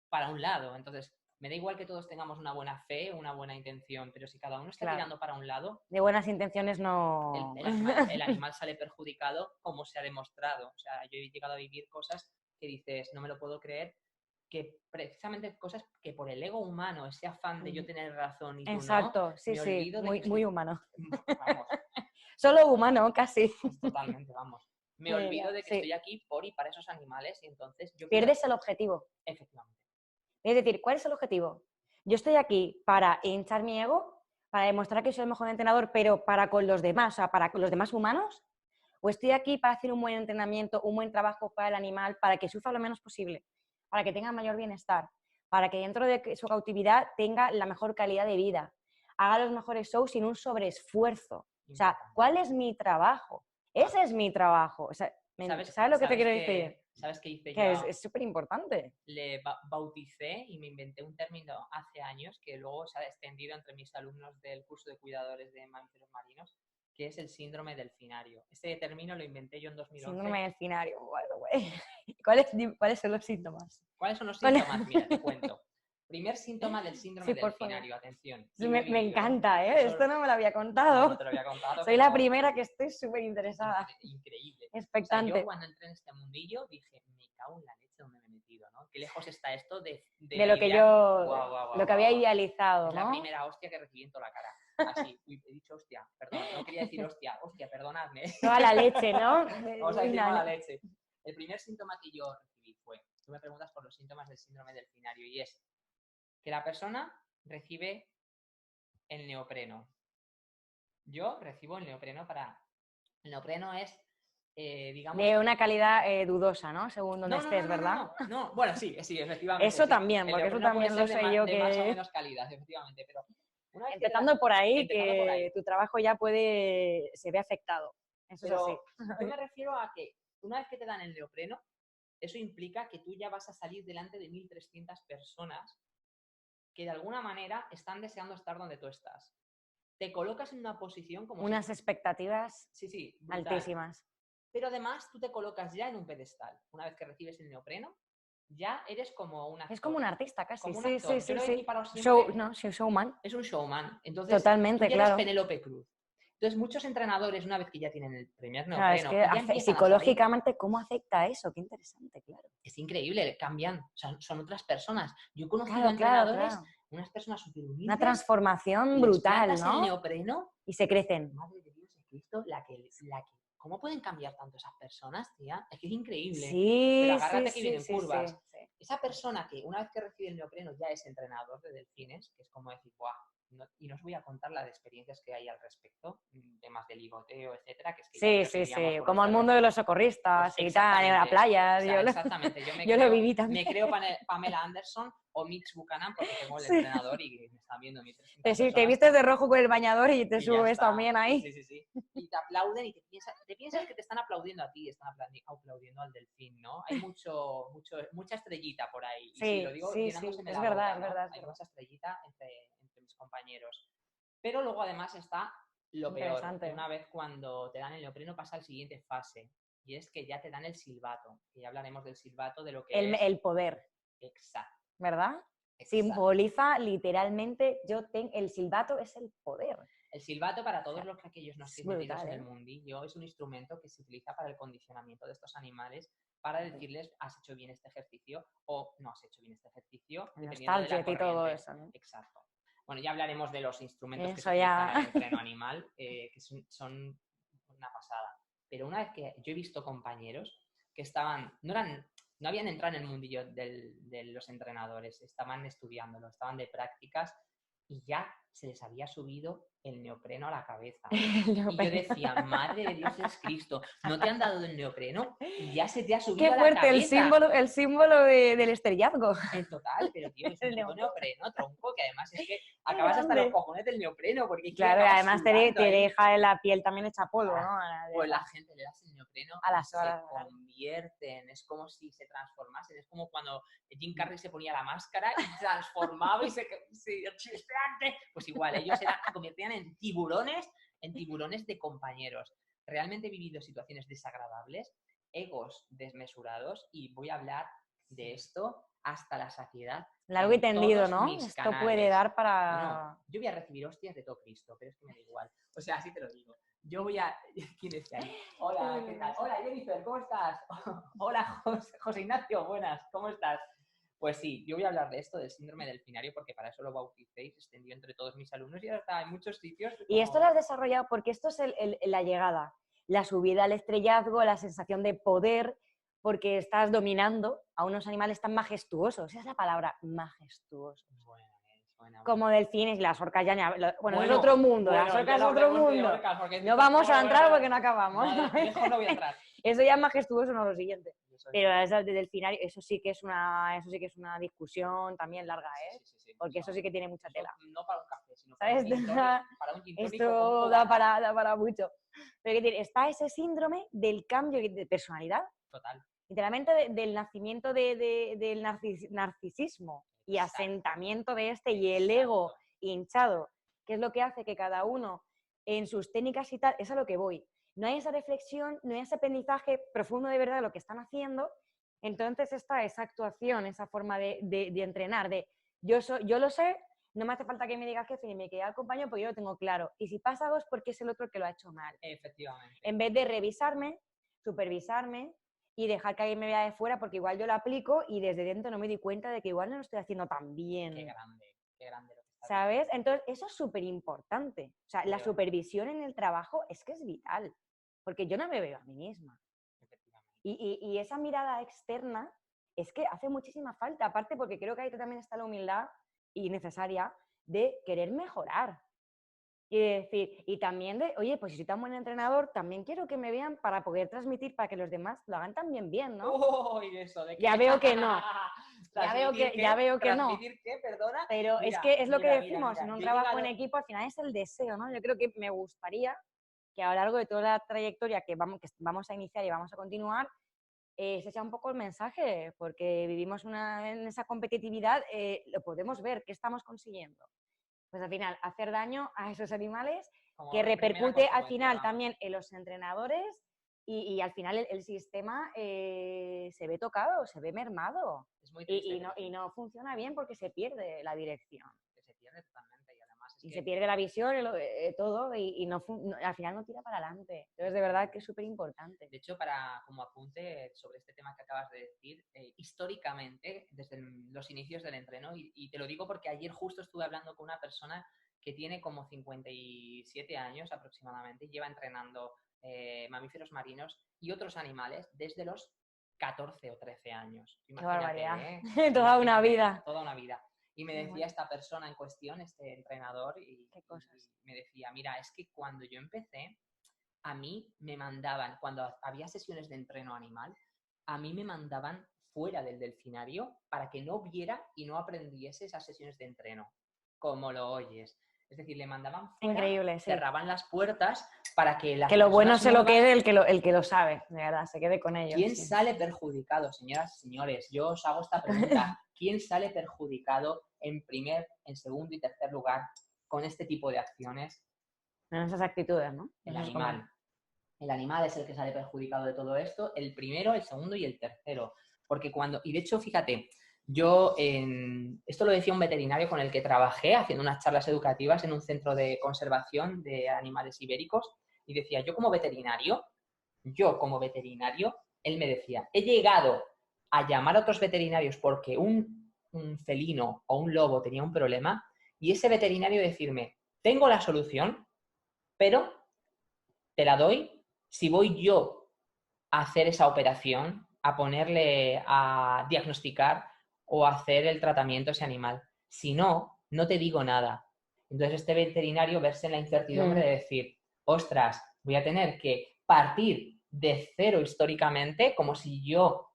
para un lado. Entonces, me da igual que todos tengamos una buena fe, una buena intención, pero si cada uno está tirando para un lado... De buenas intenciones no... El animal sale perjudicado, como se ha demostrado. O sea, yo he llegado a vivir cosas que dices, no me lo puedo creer, que precisamente cosas que por el ego humano, ese afán de yo tener razón y tú Exacto, no, sí, me olvido de que muy humano. Vamos. Solo humano, casi. Totalmente, vamos. Me olvido de que estoy aquí por y para esos animales y entonces yo... Pierdes el objetivo. Efectivamente. Es decir, ¿cuál es el objetivo? Yo estoy aquí para hinchar mi ego, para demostrar que soy el mejor entrenador, pero para con los demás, o sea, para con los demás humanos, o estoy aquí para hacer un buen entrenamiento, un buen trabajo para el animal, para que sufra lo menos posible, para que tenga mayor bienestar, para que dentro de su cautividad tenga la mejor calidad de vida, haga los mejores shows sin un sobreesfuerzo. O sea, ¿cuál es mi trabajo? Ese es mi trabajo. O sea, ¿sabes lo que te quiero decir? ¿Sabes qué hice que yo? Es súper importante. Le bauticé y me inventé un término hace años que luego se ha extendido entre mis alumnos del curso de cuidadores de mamíferos marinos, que es el síndrome delfinario. Este término lo inventé yo en 2011. Síndrome delfinario, ¿Cuáles son los síntomas? ¿Cuáles son los síntomas? Mira, te cuento. Primer síntoma del síndrome delfinario, atención. Me encanta, ¿eh? Esto no me lo había contado. No te lo había contado. Soy la primera que estoy súper interesada. Increíble. Expectante. O sea, yo cuando entré en este mundillo dije, me cago en la leche donde me he metido, ¿no? Qué lejos está esto de lo que yo... lo que había idealizado, ¿no? Es la primera hostia que recibí en toda la cara. Así, he dicho hostia, perdón, no quería decir hostia, perdonadme. Toda la leche, ¿no? Vamos a decir mala leche. El primer síntoma que yo recibí fue, tú me preguntas por los síntomas del síndrome delfinario, y es que la persona recibe el neopreno. Yo recibo el neopreno para... El neopreno es, digamos... De una calidad dudosa, ¿no? Según donde estés, ¿verdad? No, bueno, sí, efectivamente. Eso sí. también, porque eso también lo sé yo de más o menos calidad, efectivamente, pero... Empezando por ahí, que tu trabajo ya se ve afectado. Eso pero es así. Yo me refiero a que una vez que te dan el neopreno, eso implica que tú ya vas a salir delante de 1.300 personas que de alguna manera están deseando estar donde tú estás. Te colocas en una posición como... Unas expectativas brutal. altísimas. Pero además tú te colocas ya en un pedestal. Una vez que recibes el neopreno, ya eres como un actor. Es como un artista casi. Como un actor. Sí. Showman. Es un showman. Entonces, totalmente, tú ya eres Penélope Cruz. Entonces, muchos entrenadores, una vez que ya tienen el primer neopreno... Claro, es que psicológicamente, ¿cómo afecta eso? Qué interesante, claro. Es increíble, cambian, o sea, son otras personas. Yo he conocido entrenadores, unas personas súper humildes. Una transformación brutal, ¿no? El neopreno y se crecen. Madre de Dios, Jesucristo, ¿cómo pueden cambiar tanto esas personas, tía? Es que es increíble. Sí, pero agárrate que vienen curvas. Sí. Esa persona que una vez que recibe el neopreno ya es entrenador de delfines, que es como decir, ¡buah! Y no os voy a contar las experiencias que hay al respecto, temas de ligoteo, etcétera. Que es que sí, como el mundo de los socorristas y tal, en la playa. O sea, exactamente. Yo lo viví también. Me creo Pamela Anderson o Mitch Buchanan porque tengo el entrenador y me están viendo 1.300 Sí, te vistes de rojo con el bañador y te subes también ahí. Sí. Y te aplauden y te piensas que te están aplaudiendo a ti, están aplaudiendo al delfín, ¿no? Hay mucha estrellita por ahí. Y si lo digo, es verdad. Hay mucha estrellita entre mis compañeros. Pero luego además está lo peor. Una vez cuando te dan el neopreno pasa a la siguiente fase. Y es que ya te dan el silbato. Y ya hablaremos del silbato, de lo que es... El poder. Exacto. ¿Verdad? Simboliza literalmente, el silbato es el poder. El silbato, para todos aquellos no estéis metidos en el mundillo, es un instrumento que se utiliza para el condicionamiento de estos animales, para decirles, has hecho bien este ejercicio o no has hecho bien este ejercicio. Nostalgia y todo eso, ¿no? Exacto. Bueno, ya hablaremos de los instrumentos que se utilizan en el entreno animal, que son una pasada. Pero una vez que yo he visto compañeros que no habían entrado en el mundillo de los entrenadores, estaban estudiándolo, estaban de prácticas y ya se les había subido el neopreno a la cabeza. Y yo decía, madre de Dios es Cristo, ¿no te han dado el neopreno? Y ya se te ha subido a la cabeza. Qué fuerte, el símbolo del estrellazgo. En total, pero tío, es un neopreno, tronco, que además es que acabas hasta los cojones del neopreno. Porque claro, además te deja la piel también hecha polvo, ¿no? Pues la gente le das el neopreno entreno a las y horas. se convierten, es como si se transformasen, es como cuando Jim Carrey se ponía la máscara y se transformaba y se pues igual, ellos se convertían en tiburones de compañeros. Realmente he vivido situaciones desagradables, egos desmesurados, y voy a hablar de esto hasta la saciedad. Largo y tendido, ¿no? Esto canales. Puede dar para... No, yo voy a recibir hostias de todo Cristo, pero es que me da igual. O sea, así te lo digo. Yo voy a... ¿Quién está ahí? Hola, ¿qué tal? Hola, Jennifer, ¿cómo estás? Hola, José Ignacio, buenas, ¿cómo estás? Pues sí, yo voy a hablar de esto, del síndrome delfinario, porque para eso lo bauticé y se extendió entre todos mis alumnos y ahora está en muchos sitios. Como... Y esto lo has desarrollado porque esto es la llegada, la subida al estrellazgo, la sensación de poder, porque estás dominando a unos animales tan majestuosos. Esa es la palabra, majestuosos. Buena. Como delfines y las orcas ya... Bueno, es otro mundo, las orcas es otro mundo. No vamos a entrar porque no acabamos. Mejor no voy a entrar. Eso ya es majestuoso, no lo siguiente. Pero esa de delfinario, eso sí que es una discusión también larga, ¿eh? Sí. Porque eso sí que tiene mucha tela. No para un café, sino ¿sabes? para un gin tonic. Esto da para mucho. Pero está ese síndrome del cambio de personalidad. Total. Literalmente del nacimiento del narcisismo y asentamiento de y el ego hinchado, que es lo que hace que cada uno en sus técnicas y tal, es a lo que voy. No hay esa reflexión, no hay ese aprendizaje profundo de verdad de lo que están haciendo. Entonces está esa actuación, esa forma de entrenar, de yo lo sé, no me hace falta que me diga jefe ni me quede al compañero porque yo lo tengo claro. Y si pasa algo es porque es el otro el que lo ha hecho mal. Efectivamente. En vez de revisarme, supervisarme y dejar que alguien me vea de fuera porque igual yo lo aplico y desde dentro no me di cuenta de que igual no lo estoy haciendo tan bien. Qué grande lo que está ¿sabes? bien. Entonces, eso es súper importante. O sea, la supervisión en el trabajo es que es vital, porque yo no me veo a mí misma. Y esa mirada externa es que hace muchísima falta, aparte porque creo que ahí también está la humildad y necesaria de querer mejorar. Y de decir, y también de, oye, pues si soy tan buen entrenador, también quiero que me vean para poder transmitir, para que los demás lo hagan también bien, ¿no? Eso de que... Ya veo que no. ya veo que no. ¿Transmitir qué? Perdona. Pero es que es lo que decimos, en un trabajo en equipo al final es el deseo, ¿no? Yo creo que me gustaría que a lo largo de toda la trayectoria que vamos a iniciar y vamos a continuar, se echa un poco el mensaje, porque vivimos en esa competitividad, lo podemos ver, ¿qué estamos consiguiendo? Pues al final, hacer daño a esos animales, como que repercute al final también en los entrenadores y al final el sistema se ve tocado, se ve mermado. Es muy triste, y no funciona bien porque se pierde la dirección. Se pierde totalmente y además se pierde la visión, todo y al final no tira para adelante. Entonces, de verdad que es súper importante. De hecho, como apunte sobre este tema que acabas de decir, históricamente, desde los inicios del entreno, y te lo digo porque ayer justo estuve hablando con una persona que tiene como 57 años aproximadamente y lleva entrenando mamíferos marinos y otros animales desde los 14 o 13 años. Imagínate, toda una vida. Toda una vida. Y me decía esta persona en cuestión, este entrenador, y me decía, mira, es que cuando yo empecé, a mí me mandaban, cuando había sesiones de entreno animal, a mí me mandaban fuera del delfinario para que no viera y no aprendiese esas sesiones de entreno, como lo oyes. Es decir, le mandaban fuera, increíble, sí. Cerraban las puertas para que las que lo bueno se lo quede el que lo sabe, de verdad, se quede con ellos. ¿Quién sale perjudicado, señoras y señores? Yo os hago esta pregunta. ¿Quién sale perjudicado en primer, en segundo y tercer lugar con este tipo de acciones? En esas actitudes, ¿no? El animal. El animal es el que sale perjudicado de todo esto, el primero, el segundo y el tercero. Porque y de hecho, fíjate, esto lo decía un veterinario con el que trabajé haciendo unas charlas educativas en un centro de conservación de animales ibéricos, y decía, yo como veterinario, él me decía, he llegado a llamar a otros veterinarios porque un felino o un lobo tenía un problema, y ese veterinario decirme, tengo la solución, pero te la doy si voy yo a hacer esa operación, a diagnosticar o a hacer el tratamiento a ese animal. Si no, no te digo nada. Entonces este veterinario verse en la incertidumbre de decir, ostras, voy a tener que partir de cero históricamente, como si yo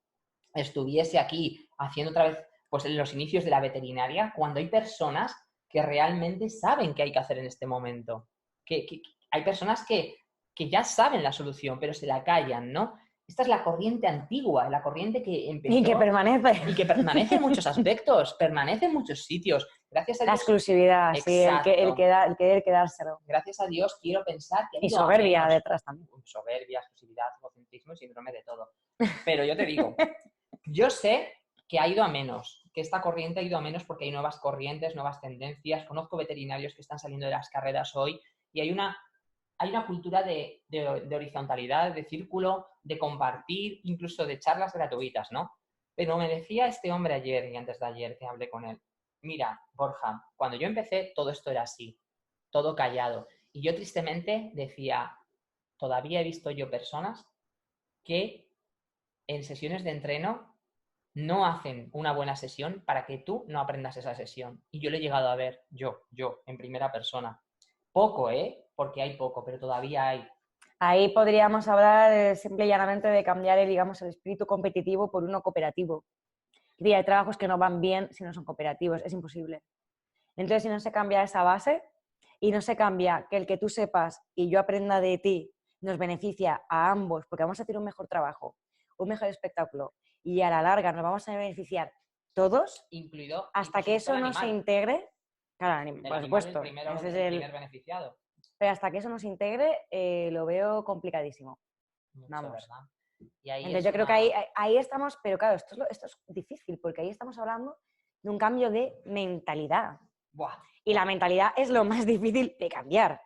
estuviese aquí haciendo otra vez pues los inicios de la veterinaria, cuando hay personas que realmente saben qué hay que hacer en este momento. Que hay personas que que ya saben la solución, pero se la callan, ¿no? Esta es la corriente antigua, la corriente que empezó... Y que permanece. Y que permanece en muchos aspectos, permanece en muchos sitios. Gracias a La Dios... exclusividad, sí, el querer quedárselo. Gracias a Dios quiero pensar que ha Y ido a soberbia menos. detrás también. Soberbia, exclusividad, egocentrismo y síndrome de todo. Pero yo te digo, yo sé que ha ido a menos, que esta corriente ha ido a menos porque hay nuevas corrientes, nuevas tendencias. Conozco veterinarios que están saliendo de las carreras hoy y hay una cultura de horizontalidad, de círculo, de compartir, incluso de charlas gratuitas, ¿no? Pero me decía este hombre ayer y antes de ayer que hablé con él, mira, Borja, cuando yo empecé todo esto era así, todo callado. Y yo tristemente decía, todavía he visto yo personas que en sesiones de entreno no hacen una buena sesión para que tú no aprendas esa sesión. Y yo lo he llegado a ver, yo, en primera persona. Poco, porque hay poco, pero todavía hay. Ahí podríamos hablar simple y llanamente de cambiar, digamos, el espíritu competitivo por uno cooperativo. Y hay trabajos que no van bien si no son cooperativos, es imposible. Entonces, si no se cambia esa base y no se cambia que el que tú sepas y yo aprenda de ti nos beneficia a ambos, porque vamos a hacer un mejor trabajo, un mejor espectáculo, y a la larga nos vamos a beneficiar todos, incluido hasta que eso no se integre. Claro, por supuesto, ese es el primer beneficiado. Pero hasta que eso no se integre, lo veo complicadísimo. Vamos. ¿Verdad? Y ahí entonces yo creo que ahí estamos, pero claro, esto es difícil, porque ahí estamos hablando de un cambio de mentalidad. Buah. Y la mentalidad es lo más difícil de cambiar.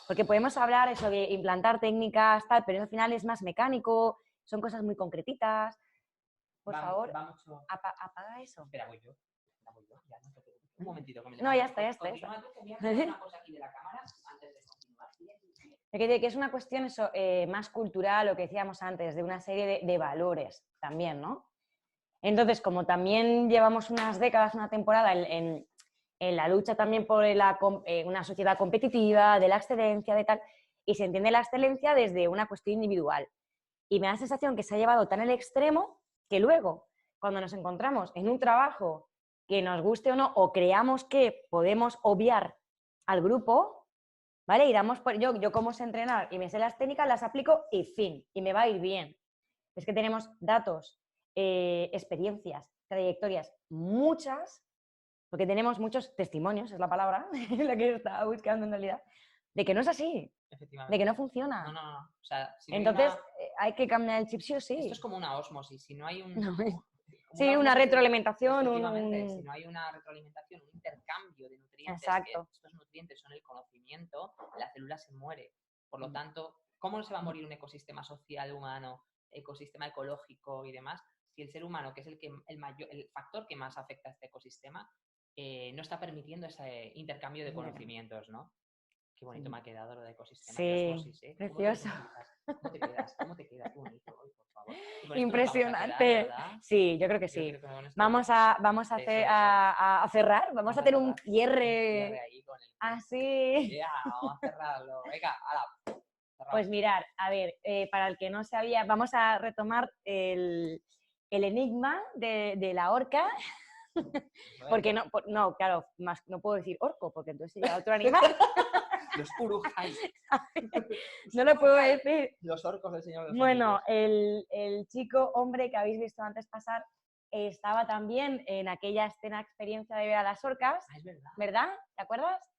Porque podemos hablar eso de implantar técnicas, tal, pero eso al final es más mecánico, son cosas muy concretitas. Por favor, apaga eso. Espera, voy yo. Ya, no te preocupes. Un momentito. Que me no, ya está. Continúa tú, que voy a hacer una cosa aquí de la cámara antes de continuar. Que es una cuestión eso, más cultural, lo que decíamos antes, de una serie de valores también, ¿no? Entonces, como también llevamos unas décadas, una temporada en la lucha también por una sociedad competitiva, de la excelencia, de tal, y se entiende la excelencia desde una cuestión individual. Y me da la sensación que se ha llevado tan al extremo que luego, cuando nos encontramos en un trabajo que nos guste o no, o creamos que podemos obviar al grupo, ¿vale? Y damos por, yo como sé entrenar y me sé las técnicas, las aplico y fin, y me va a ir bien. Es que tenemos datos, experiencias, trayectorias, muchas, porque tenemos muchos testimonios, es la palabra, la que estaba buscando en realidad, de que no es así, de que no funciona. No. O sea, si entonces hay que cambiar el chip sí o sí. Esto es como una osmosis, si no hay un... sí, una retroalimentación. Si no hay una retroalimentación, un intercambio de nutrientes, exacto. Estos nutrientes son el conocimiento, la célula se muere. Por lo tanto, ¿cómo se va a morir un ecosistema social humano, ecosistema ecológico y demás, si el ser humano, que es el factor que más afecta a este ecosistema, no está permitiendo ese intercambio de conocimientos, ¿no? Qué bonito me ha quedado lo de ecosistema. Sí, osmosis, precioso. ¿Cómo te quedas? Qué bonito hoy, por favor. Impresionante. Quedar, sí, yo creo que sí. Vamos a cerrar, vamos a hacer un cierre. Ahí con el... Así. Vamos a cerrarlo. Venga, pues mirar, a ver, para el que no sabía, vamos a retomar el enigma de la orca. Porque no, claro, no puedo decir orco, porque entonces sería otro animal. Los urujais. no lo puedo decir. Los orcos del Señor de los Bueno, el chico, hombre que habéis visto antes pasar, estaba también en aquella escena experiencia de ver a las orcas. Es verdad. ¿Verdad? ¿Te acuerdas?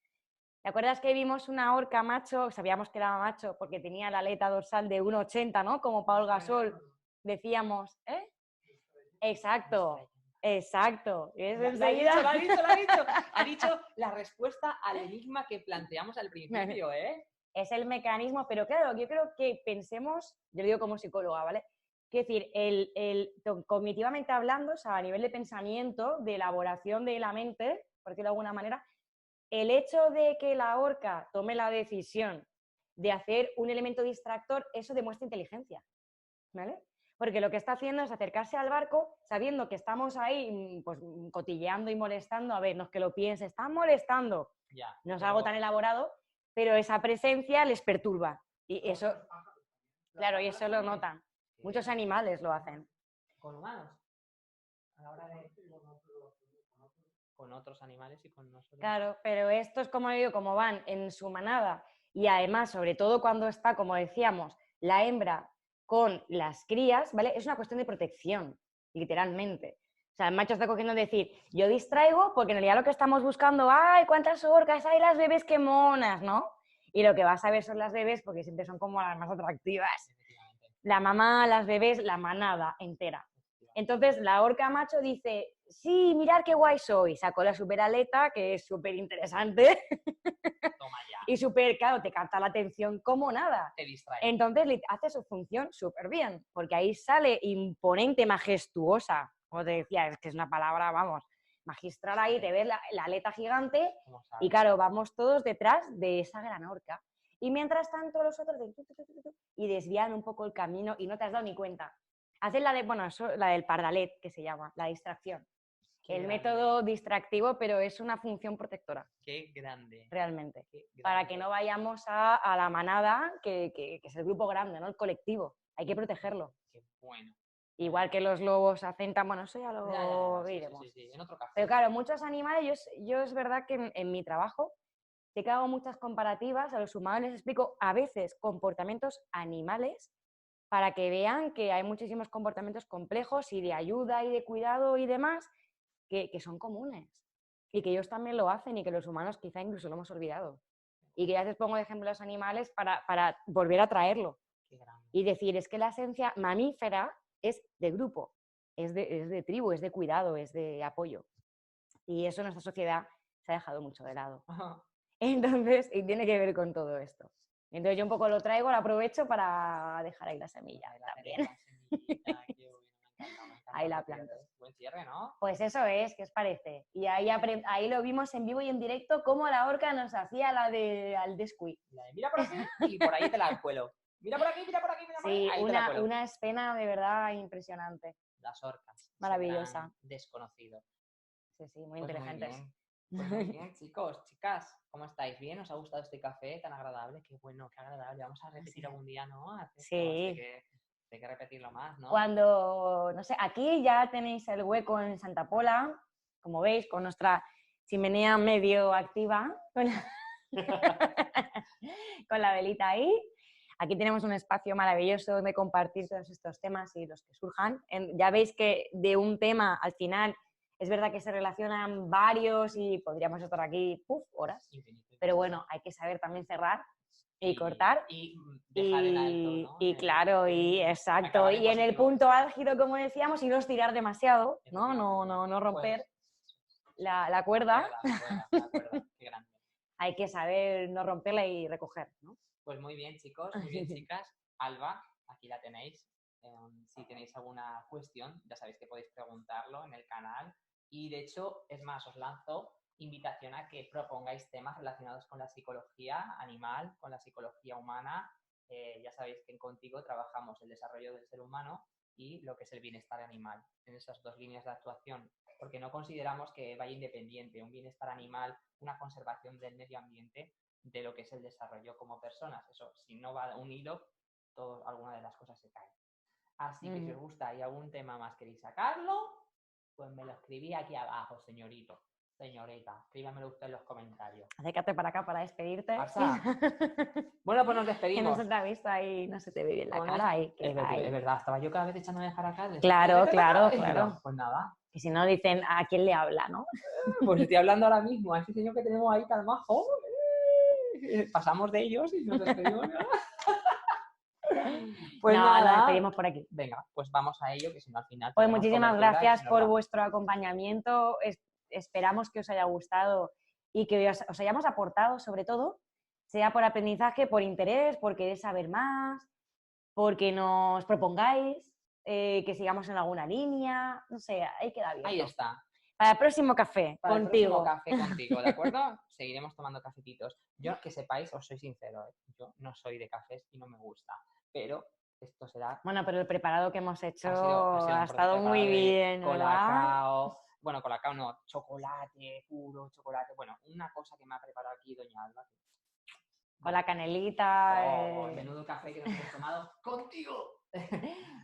¿Te acuerdas que vimos una orca macho? Sabíamos que era macho porque tenía la aleta dorsal de 1,80, ¿no? Como Paul Gasol. Decíamos, ¿eh? Exacto. Exacto. Lo ha dicho. Ha dicho la respuesta al enigma que planteamos al principio, ¿eh? Es el mecanismo, pero claro, yo creo que pensemos, yo lo digo como psicóloga, ¿vale? Quiero decir, cognitivamente hablando, o sea, a nivel de pensamiento, de elaboración de la mente, por decirlo de alguna manera, el hecho de que la orca tome la decisión de hacer un elemento distractor, eso demuestra inteligencia, ¿vale? Porque lo que está haciendo es acercarse al barco sabiendo que estamos ahí pues, cotilleando y molestando. A ver, no es que lo piense, están molestando. Ya, no es algo tan elaborado, pero esa presencia les perturba. Y eso, claro, y eso lo notan. Muchos animales lo hacen. ¿Con humanos? A la hora de... Con otros animales y con nosotros. Claro, pero estos, como digo, como van en su manada y además, sobre todo cuando está, como decíamos, la hembra con las crías, ¿vale? Es una cuestión de protección, literalmente. O sea, el macho está cogiendo decir, yo distraigo porque en realidad lo que estamos buscando, ¡ay, cuántas orcas! ¡Ay, las bebés, qué monas! ¿No? Y lo que vas a ver son las bebés porque siempre son como las más atractivas. La mamá, las bebés, la manada entera. Entonces la orca macho dice, sí, mirad qué guay soy. Sacó la super aleta, que es súper interesante. Toma ya. Y súper, claro, te capta la atención como nada. Te distrae. Entonces hace su función súper bien, porque ahí sale imponente, majestuosa. Como te decía, es que es una palabra, vamos, magistral ahí, te ves la aleta gigante y claro, vamos todos detrás de esa gran orca. Y mientras tanto los otros y desvían un poco el camino y no te has dado ni cuenta. Hacen la de, bueno, eso, la del pardalet, que se llama, la distracción. Qué el grande. método distractivo, pero es una función protectora. Qué grande. Realmente. Qué grande. Para que no vayamos a la manada, que es el grupo grande, ¿no? El colectivo. Hay que protegerlo. Qué bueno. Igual que los lobos acentan, bueno, eso ya lo veremos. Sí, en otro café. Pero claro, muchos animales, yo es verdad que en mi trabajo sí que hago muchas comparativas, a los humanos les explico a veces comportamientos animales para que vean que hay muchísimos comportamientos complejos y de ayuda y de cuidado y demás que son comunes y que ellos también lo hacen y que los humanos quizá incluso lo hemos olvidado. Y que ya les pongo de ejemplo a los animales para volver a traerlo. Y decir, es que la esencia mamífera es de grupo, es de tribu, es de cuidado, es de apoyo. Y eso en nuestra sociedad se ha dejado mucho de lado. Entonces, y tiene que ver con todo esto. Entonces yo un poco lo traigo, lo aprovecho para dejar ahí la semilla también. Ahí la planto. Buen cierre, ¿no? Pues eso es, ¿qué os parece? Y ahí lo vimos en vivo y en directo cómo la orca nos hacía la de al descuí. Mira por aquí y por ahí te la cuelo. Mira por aquí, mira por aquí, mira por Sí, ahí te la cuelo. una escena de verdad impresionante. Las orcas. Maravillosa. Desconocido. Sí, muy inteligentes. Pues muy bien, chicos, chicas, ¿cómo estáis? ¿Bien? ¿Os ha gustado este café tan agradable? Qué bueno, qué agradable. Vamos a repetir algún día, ¿no? Sí. Hay que repetirlo más, ¿no? Cuando, no sé, aquí ya tenéis el hueco en Santa Pola, como veis, con nuestra chimenea medio activa, con la velita ahí. Aquí tenemos un espacio maravilloso donde compartir todos estos temas y los que surjan. Ya veis que de un tema al final es verdad que se relacionan varios y podríamos estar aquí horas, pero bueno, hay que saber también cerrar y cortar y dejar en alto, ¿no? Y claro, y exacto, y en el punto álgido, como decíamos, y no estirar demasiado, no romper la cuerda. La cuerda, qué grande. Hay que saber no romperla y recoger, ¿no? Pues muy bien, chicos, muy bien, chicas. Alba, aquí la tenéis. Si tenéis alguna cuestión, ya sabéis que podéis preguntarlo en el canal. Y de hecho, es más, os lanzo invitación a que propongáis temas relacionados con la psicología animal, con la psicología humana. Ya sabéis que en Contigo trabajamos el desarrollo del ser humano y lo que es el bienestar animal, en esas dos líneas de actuación, porque no consideramos que vaya independiente, un bienestar animal, una conservación del medio ambiente, de lo que es el desarrollo como personas. Eso, si no va un hilo, alguna de las cosas se cae. Así que si os gusta y algún tema más queréis sacarlo, pues me lo escribí aquí abajo, señorito. Señorita, escríbamelo usted en los comentarios. Acércate para acá para despedirte. Bueno, pues nos despedimos. Que no se te ha visto ahí, no se te ve bien la cara ahí. Es verdad, estaba yo cada vez echándome para acá. Claro. Pues nada. Y si no dicen, ¿a quién le habla, no? Pues estoy hablando ahora mismo a ese señor que tenemos ahí tan majo. Pasamos de ellos y nos despedimos. Pues nada, nos despedimos por aquí. Venga, pues vamos a ello, que si no al final... Pues muchísimas gracias por vuestro acompañamiento. Esperamos que os haya gustado y que os hayamos aportado, sobre todo, sea por aprendizaje, por interés, por querer saber más, porque nos propongáis que sigamos en alguna línea, no sé, ahí queda abierto. Ahí está. Para el próximo café, contigo. Para el próximo café contigo, ¿de acuerdo? Seguiremos tomando cafetitos. Yo, que sepáis, os soy sincero, yo no soy de cafés y no me gusta, pero esto será... Bueno, pero el preparado que hemos hecho ha estado muy bien, Colacao, bueno, colacao no, chocolate, puro chocolate, bueno, una cosa que me ha preparado aquí doña Alba. Con la canelita. Menudo café que nos hemos tomado contigo.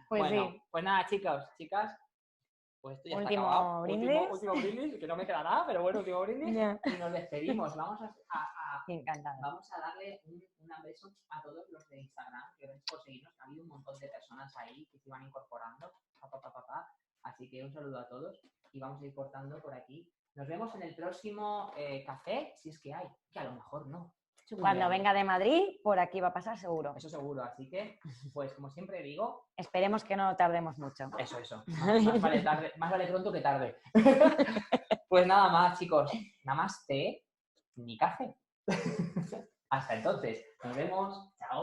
Pues bueno, sí. Pues nada, chicos, chicas. Pues esto ya último está acabado. Brindis. Último brindis, que no me queda nada, pero bueno, último brindis. Yeah. Y nos despedimos. Vamos a Encantada. Vamos a darle un beso a todos los de Instagram, que gracias por seguirnos, que ha habido un montón de personas ahí que se iban incorporando. Así que un saludo a todos y vamos a ir cortando por aquí. Nos vemos en el próximo café, si es que hay, que a lo mejor no. Cuando venga de Madrid, por aquí va a pasar seguro. Eso seguro, así que, pues como siempre digo... Esperemos que no tardemos mucho. Eso. Más vale pronto que tarde. Pues nada más, chicos. Namaste, ni café. Hasta entonces. Nos vemos. Chao.